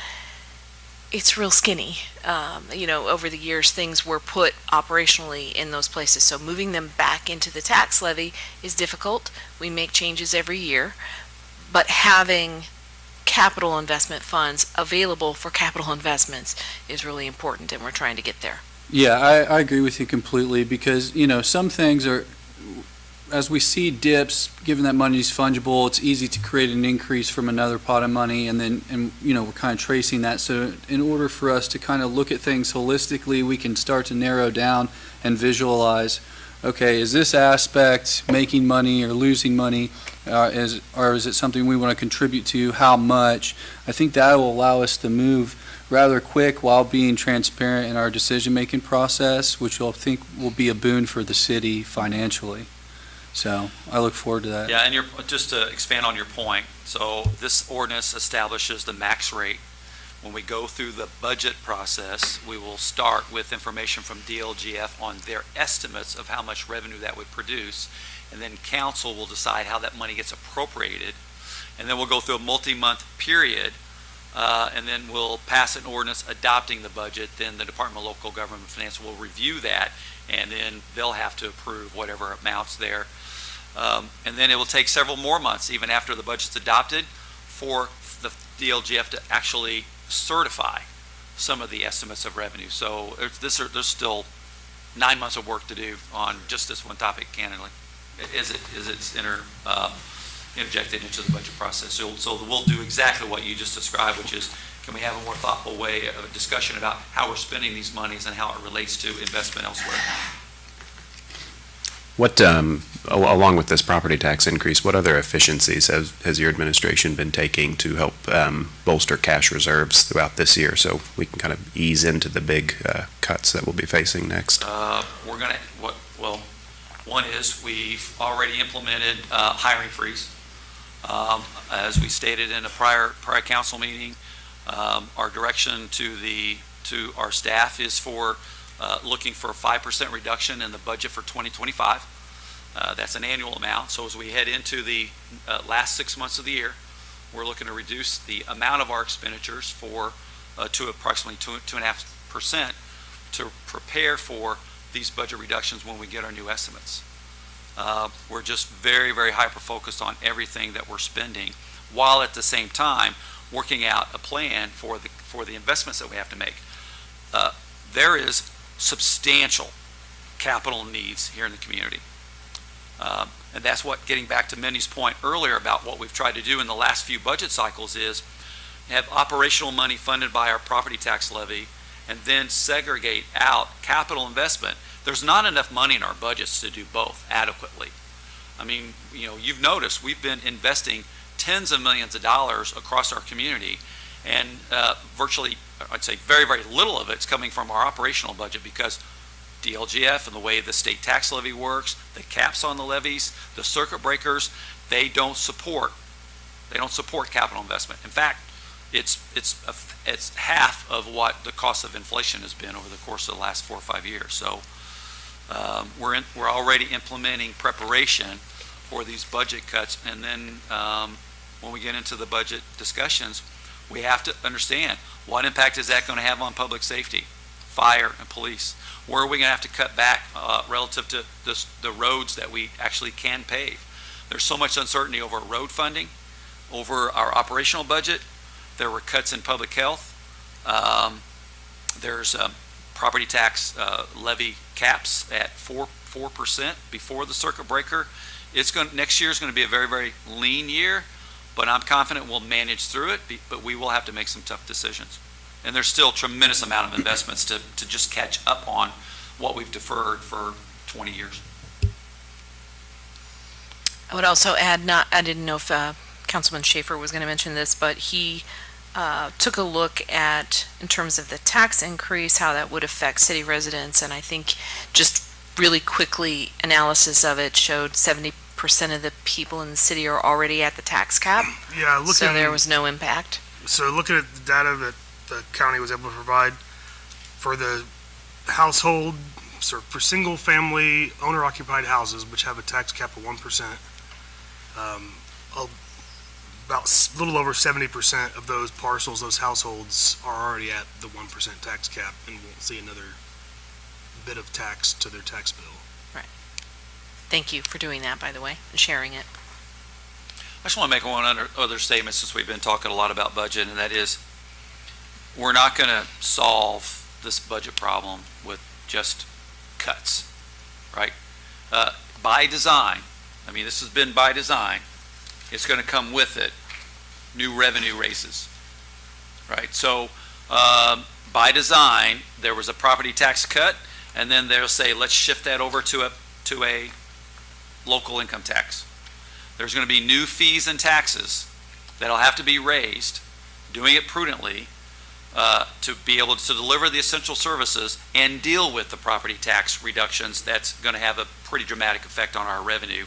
It's real skinny. Over the years, things were put operationally in those places. So moving them back into the tax levy is difficult. We make changes every year. But having capital investment funds available for capital investments is really important, and we're trying to get there. Yeah, I agree with you completely, because, some things are, as we see dips, given that money is fungible, it's easy to create an increase from another pot of money, and we're kind of tracing that. So in order for us to kind of look at things holistically, we can start to narrow down and visualize, okay, is this aspect making money or losing money? Or is it something we want to contribute to? How much? I think that will allow us to move rather quick while being transparent in our decision-making process, which I think will be a boon for the city financially. So I look forward to that. Yeah, and just to expand on your point, so this ordinance establishes the max rate. When we go through the budget process, we will start with information from DLGF on their estimates of how much revenue that would produce, and then council will decide how that money gets appropriated, and then we'll go through a multi-month period, and then we'll pass an ordinance adopting the budget. Then the Department of Local Government and Finance will review that, and then they'll have to approve whatever amounts there. And then it will take several more months, even after the budget's adopted, for the DLGF to actually certify some of the estimates of revenue. So there's still 9 months of work to do on just this one topic, candidly, as it's interjected into the budget process. So we'll do exactly what you just described, which is, can we have a more thoughtful way of a discussion about how we're spending these monies and how it relates to investment elsewhere? What, along with this property tax increase, what other efficiencies has your administration been taking to help bolster cash reserves throughout this year, so we can kind of ease into the big cuts that we'll be facing next? One is we've already implemented hiring freeze. As we stated in a prior council meeting, our direction to our staff is for looking for a 5% reduction in the budget for 2025. That's an annual amount. So as we head into the last 6 months of the year, we're looking to reduce the amount of our expenditures to approximately 2.5% to prepare for these budget reductions when we get our new estimates. We're just very, very hyper-focused on everything that we're spending, while at the same time working out a plan for the investments that we have to make. There is substantial capital needs here in the community. And that's what, getting back to Mindy's point earlier about what we've tried to do in the last few budget cycles, is have operational money funded by our property tax levy and then segregate out capital investment. There's not enough money in our budgets to do both adequately. I mean, you've noticed we've been investing tens of millions of dollars across our community, and virtually, I'd say very, very little of it's coming from our operational budget, because DLGF and the way the state tax levy works, the caps on the levies, the circuit breakers, they don't support capital investment. In fact, it's half of what the cost of inflation has been over the course of the last 4 or 5 years. So we're already implementing preparation for these budget cuts, and then when we get into the budget discussions, we have to understand what impact is that going to have on public safety, fire, and police. Where are we going to have to cut back relative to the roads that we actually can pave? There's so much uncertainty over road funding, over our operational budget. There were cuts in public health. There's property tax levy caps at 4% before the circuit breaker. Next year is going to be a very, very lean year, but I'm confident we'll manage through it, but we will have to make some tough decisions. And there's still a tremendous amount of investments to just catch up on what we've deferred for 20 years. I would also add, I didn't know if Councilman Schaefer was going to mention this, but he took a look at, in terms of the tax increase, how that would affect city residents, and I think just really quickly analysis of it showed 70% of the people in the city are already at the tax cap. Yeah, so there was no impact. So looking at the data that the county was able to provide for the household, so for single-family owner-occupied houses, which have a tax cap of 1%, about a little over 70% of those parcels, those households, are already at the 1% tax cap and won't see another bit of tax to their tax bill. Right. Thank you for doing that, by the way, and sharing it. I just want to make one other statement, since we've been talking a lot about budget, and that is, we're not going to solve this budget problem with just cuts, right? By design, I mean, this has been by design, it's going to come with it new revenue raises, right? So by design, there was a property tax cut, and then they'll say, let's shift that over to a local income tax. There's going to be new fees and taxes that'll have to be raised, doing it prudently, to be able to deliver the essential services and deal with the property tax reductions. That's going to have a pretty dramatic effect on our revenue.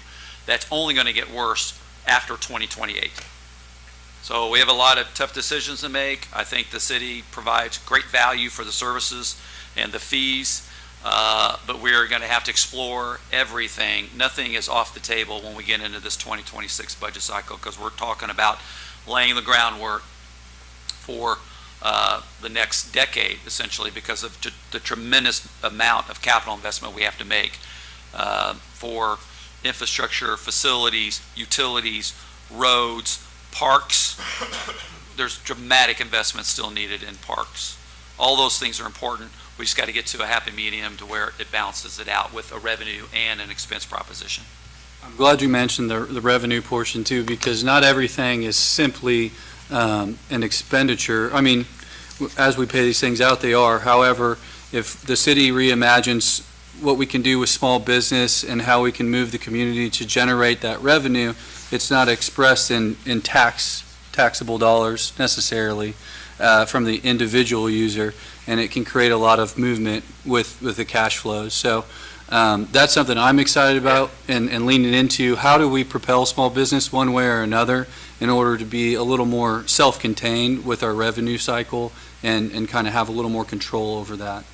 That's only going to get worse after 2028. So we have a lot of tough decisions to make. I think the city provides great value for the services and the fees, but we're going to have to explore everything. Nothing is off the table when we get into this 2026 budget cycle, because we're talking about laying the groundwork for the next decade, essentially, because of the tremendous amount of capital investment we have to make for infrastructure, facilities, utilities, roads, parks. There's dramatic investment still needed in parks. All those things are important. We just got to get to a happy medium to where it balances it out with a revenue and an expense proposition. I'm glad you mentioned the revenue portion too, because not everything is simply an expenditure. I mean, as we pay these things out, they are. However, if the city reimagines what we can do with small business and how we can move the community to generate that revenue, it's not expressed in taxable dollars necessarily from the individual user, and it can create a lot of movement with the cash flows. So that's something I'm excited about and leaning into. How do we propel small business one way or another in order to be a little more self-contained with our revenue cycle and kind of have a little more control over that?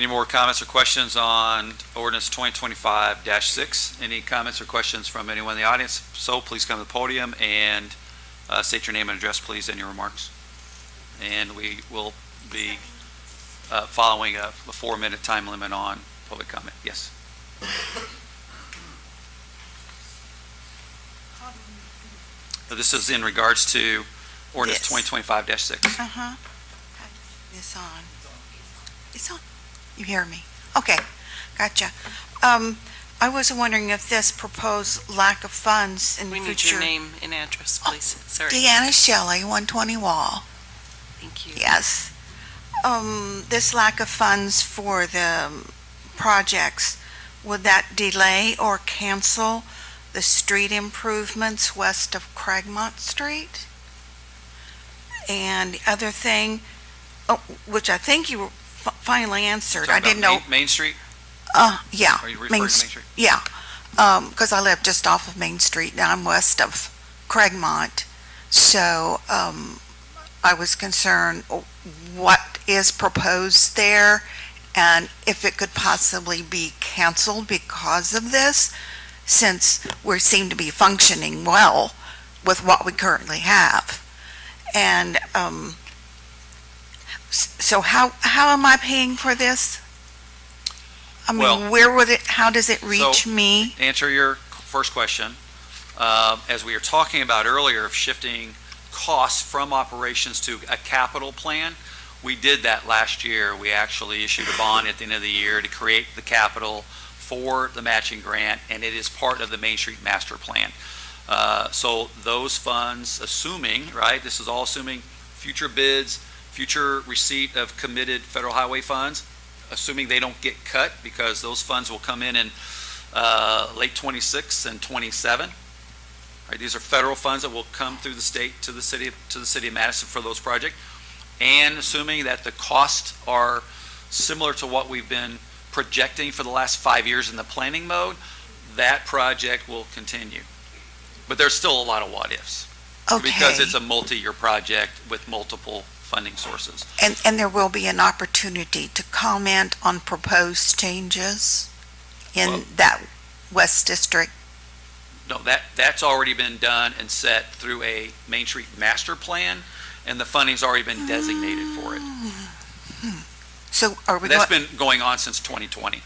Any more comments or questions on ordinance 2025-6? Any comments or questions from anyone in the audience? So please come to the podium and state your name and address, please, in your remarks. And we will be following a 4-minute time limit on public comment. Yes. This is in regards to ordinance 2025-6. Uh-huh. It's on. It's on. You hear me? Okay, gotcha. I was wondering if this proposed lack of funds in the We need future. your name and address, please. Sorry. Deanna Shelley, 120 Wall. Thank you. Yes. This lack of funds for the projects, would that delay or cancel the street improvements west of Craigmont Street? And the other thing, which I think you finally answered, I didn't know. Main Street? Yeah. Are you referring to Main Street? Yeah, because I live just off of Main Street, and I'm west of Craigmont. So, I was concerned what is proposed there, and if it could possibly be canceled because of this, since we seem to be functioning well with what we currently have. And, so how am I paying for this? I mean, Well, where would it, how does it reach me? To answer your first question, as we were talking about earlier of shifting costs from operations to a capital plan, we did that last year. We actually issued a bond at the end of the year to create the capital for the matching grant, and it is part of the Main Street Master Plan. So those funds, assuming, right, this is all assuming future bids, future receipt of committed federal highway funds, assuming they don't get cut, because those funds will come in late 26 and 27. Right, these are federal funds that will come through the state to the city of Madison for those projects. And assuming that the costs are similar to what we've been projecting for the last 5 years in the planning mode, that project will continue. But there's still a lot of what ifs. Okay. Because it's a multi-year project with multiple funding sources. And there will be an opportunity to comment on proposed changes in that West District? No, that's already been done and set through a Main Street Master Plan, and the funding's already been designated for it. So That's been going on since 2020.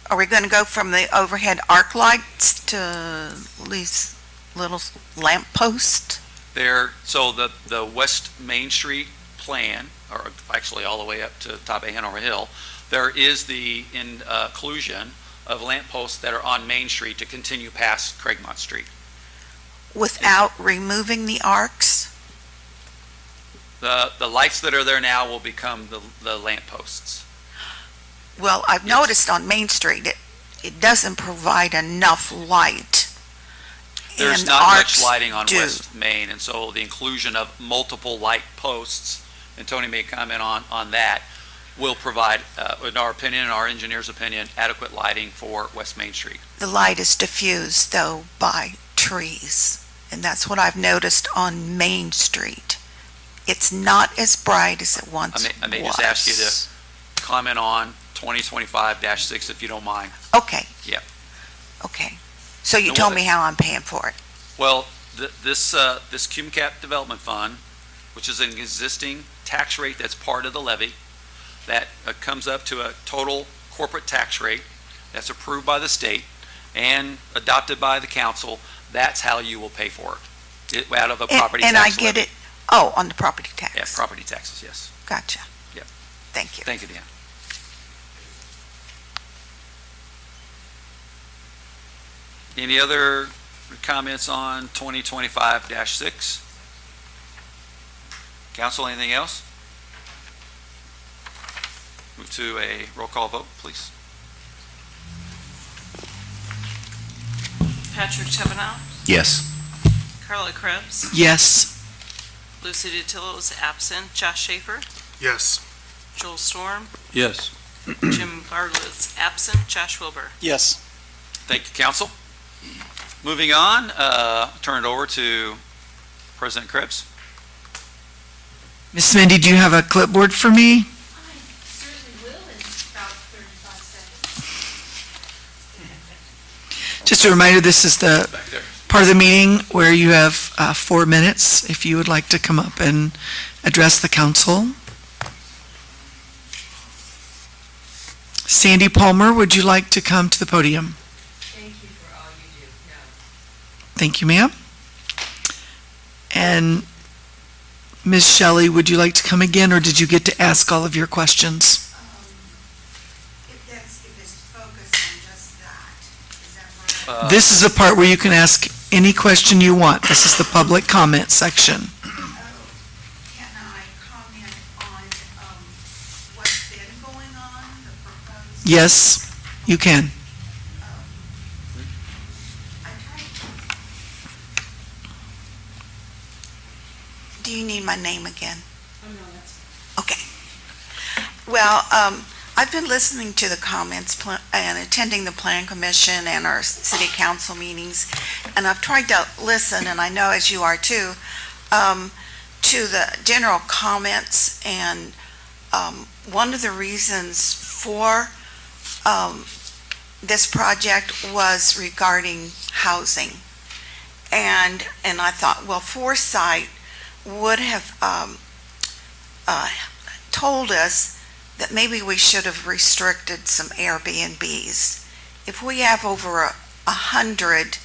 Are we going to go from the overhead arc lights to these little lamp posts? So the West Main Street plan, or actually all the way up to the top of Hanover Hill, there is the inclusion of lamp posts that are on Main Street to continue past Craigmont Street. Without removing the arcs? The lights that are there now will become the lamp posts. Well, I've noticed on Main Street, it doesn't provide enough light. There's and not much arcs lighting on do. West Main, and so the inclusion of multiple light posts, and Tony may comment on that, will provide, in our opinion, in our engineer's opinion, adequate lighting for West Main Street. The light is diffused, though, by trees, and that's what I've noticed on Main Street. It's not as bright as it once was. I may just ask you to comment on 2025-6 if you don't mind. Okay. Yeah. Okay. So you And told what- me how I'm paying for it. Well, this Cume Cap Development Fund, which is an existing tax rate that's part of the levy, that comes up to a total corporate tax rate that's approved by the state and adopted by the council, that's how you will pay for it, out of a property tax And I levy. get it, oh, on the property tax. Yeah, property taxes, yes. Gotcha. Yep. Thank you. Thank you, Dan. Any other comments on 2025-6? Council, anything else? Move to a roll call vote, please. Patrick Chevanow, Yes. Carla Krebs, Yes. Lucy DiTillo is absent, Josh Schaefer, Yes. Joel Storm, Yes. Jim Bartlett is absent, Josh Wilbur. Yes. Thank you, council. Moving on, turn it over to President Krebs. Miss Mindy, do you have a clipboard for me? I certainly will in about Just a reminder, this is the Back there. part of the meeting where you have 4 minutes if you would like to come up and address the council. Sandy Palmer, would you like to come to the podium? Thank you for all you do. No. Thank you, ma'am. And Ms. Shelley, would you like to come again, or did you get to ask all of your questions? If it's focused on just that, is that right? This is the part where you can ask any question you want. This is the public comment section. Can I comment on what's been going on, the proposed? Yes, you can. Do you need my name again? Oh, no, that's. Okay. Well, I've been listening to the comments and attending the Plan Commission and our city council meetings, and I've tried to listen, and I know as you are too, to the general comments, and one of the reasons for this project was regarding housing. And I thought, well, foresight would have told us that maybe we should have restricted some Airbnbs. If we have over 100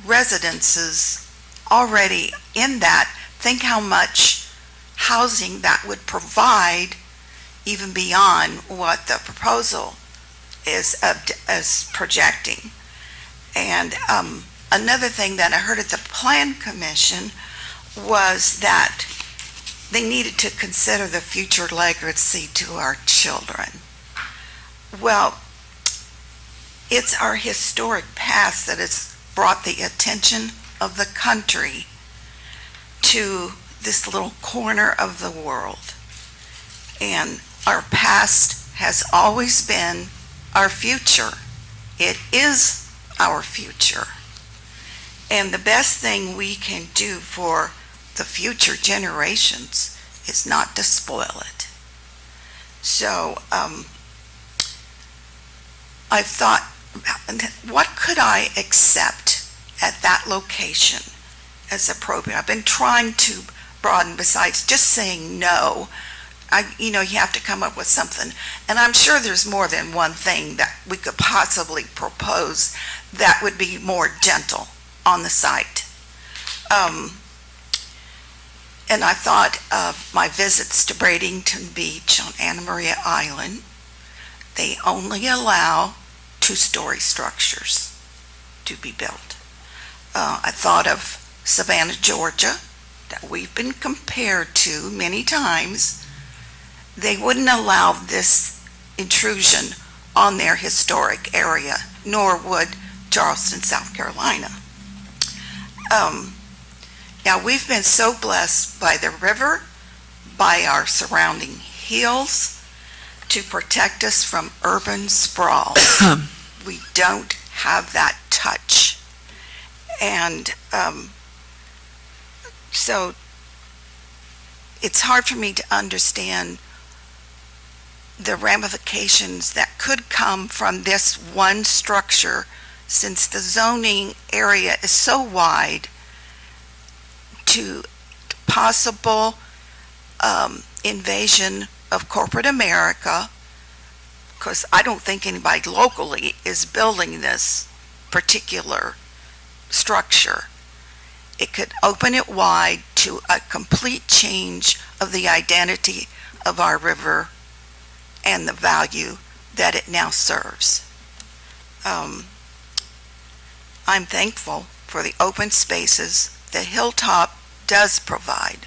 residences already in that, think how much housing that would provide even beyond what the proposal is projecting. And another thing that I heard at the Plan Commission was that they needed to consider the future legacy to our children. Well, it's our historic past that has brought the attention of the country to this little corner of the world. And our past has always been our future. It is our future. And the best thing we can do for the future generations is not to spoil it. So I've thought, what could I accept at that location as appropriate? I've been trying to broaden besides just saying no. You have to come up with something. And I'm sure there's more than one thing that we could possibly propose that would be more gentle on the site. And I thought of my visits to Bradenton Beach on Anna Maria Island. They only allow 2-story structures to be built. I thought of Savannah, Georgia, that we've been compared to many times. They wouldn't allow this intrusion on their historic area, nor would Charleston, South Carolina. Now, we've been so blessed by the river, by our surrounding hills, to protect us from urban sprawl. We don't have that touch. And so it's hard for me to understand the ramifications that could come from this one structure, since the zoning area is so wide, to possible invasion of corporate America, because I don't think anybody locally is building this particular structure. It could open it wide to a complete change of the identity of our river and the value that it now serves. I'm thankful for the open spaces the Hilltop does provide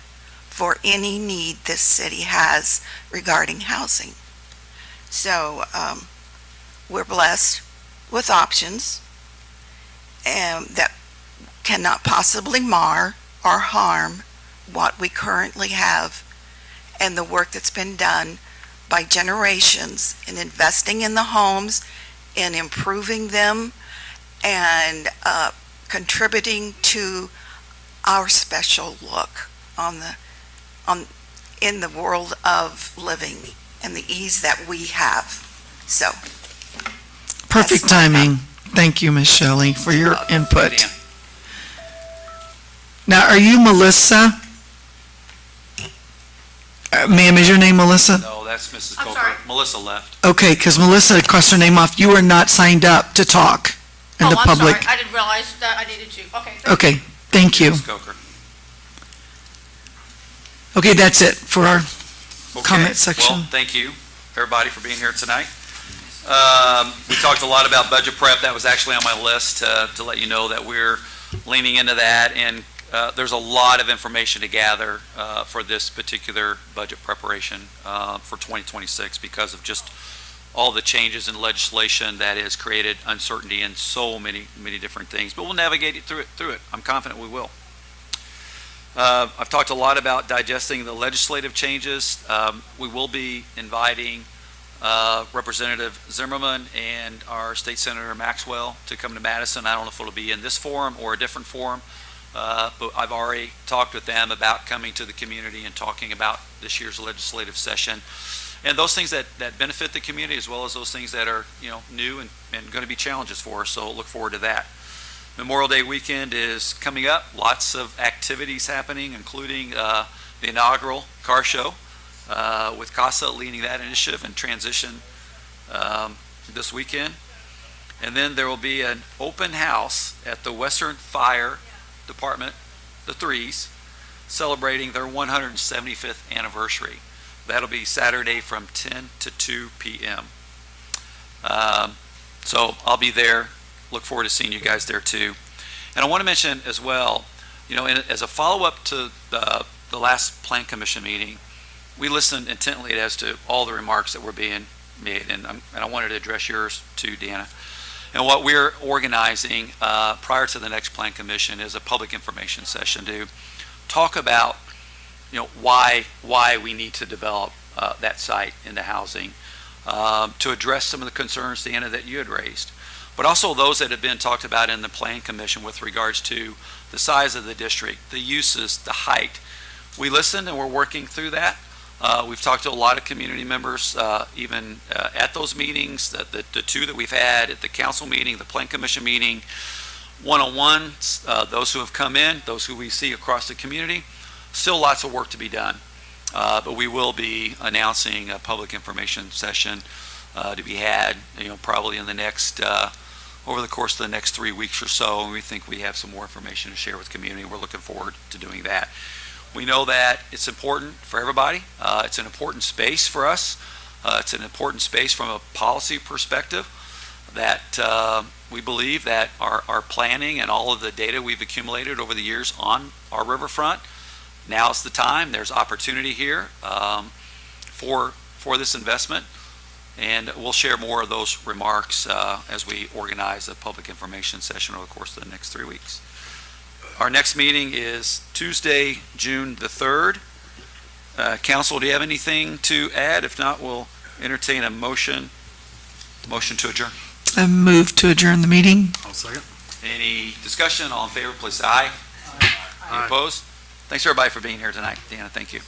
for any need this city has regarding housing. So we're blessed with options that cannot possibly mar or harm what we currently have and the work that's been done by generations in investing in the homes, in improving them, and contributing to our special look in the world of living and the ease that we have. So Perfect timing. Thank you, Ms. Shelley, for your input. Dan. Now, are you Melissa? Ma'am, is your name Melissa? No, that's Mrs. I'm Coker. sorry? Melissa left. Okay, because Melissa crossed her name off. You are not signed up to talk in the Oh, I'm public. sorry, I didn't realize that I needed you. Okay, thank you. Okay, thank you. Mrs. Coker. Okay, that's it for our Okay. comment section. Well, thank you, everybody, for being here tonight. We talked a lot about budget prep. That was actually on my list to let you know that we're leaning into that, and there's a lot of information to gather for this particular budget preparation for 2026 because of just all the changes in legislation that has created uncertainty in so many different things. But we'll navigate through it. I'm confident we will. I've talked a lot about digesting the legislative changes. We will be inviting Representative Zimmerman and our State Senator Maxwell to come to Madison. I don't know if it'll be in this forum or a different forum, but I've already talked with them about coming to the community and talking about this year's legislative session and those things that benefit the community as well as those things that are new and going to be challenges for us. So look forward to that. Memorial Day weekend is coming up. Lots of activities happening, including the inaugural car show with CASA leading that initiative and transition this weekend. And then there will be an open house at the Western Fire Department, the Threes, celebrating their 175th anniversary. That'll be Saturday from 10 to 2 p.m. So I'll be there. Look forward to seeing you guys there too. And I want to mention as well, as a follow-up to the last Plan Commission meeting, we listened intently as to all the remarks that were being made, and I wanted to address yours too, Deanna. And what we're organizing prior to the next Plan Commission is a public information session to talk about, why we need to develop that site into housing, to address some of the concerns, Deanna, that you had raised, but also those that have been talked about in the Plan Commission with regards to the size of the district, the uses, the height. We listened and we're working through that. We've talked to a lot of community members, even at those meetings, the two that we've had at the council meeting, the Plan Commission meeting, one-on-ones, those who have come in, those who we see across the community. Still lots of work to be done, but we will be announcing a public information session to be had, probably in the next, over the course of the next 3 weeks or so, and we think we have some more information to share with the community. We're looking forward to doing that. We know that it's important for everybody. It's an important space for us. It's an important space from a policy perspective that we believe that our planning and all of the data we've accumulated over the years on our riverfront, now's the time. There's opportunity here for this investment. And we'll share more of those remarks as we organize a public information session over the course of the next 3 weeks. Our next meeting is Tuesday, June the 3rd. Council, do you have anything to add? If not, we'll entertain a motion to adjourn. I move to adjourn the meeting. I'll second. Any discussion? All in favor, please say aye. Any opposed? Thanks everybody for being here tonight. Deanna, thank you.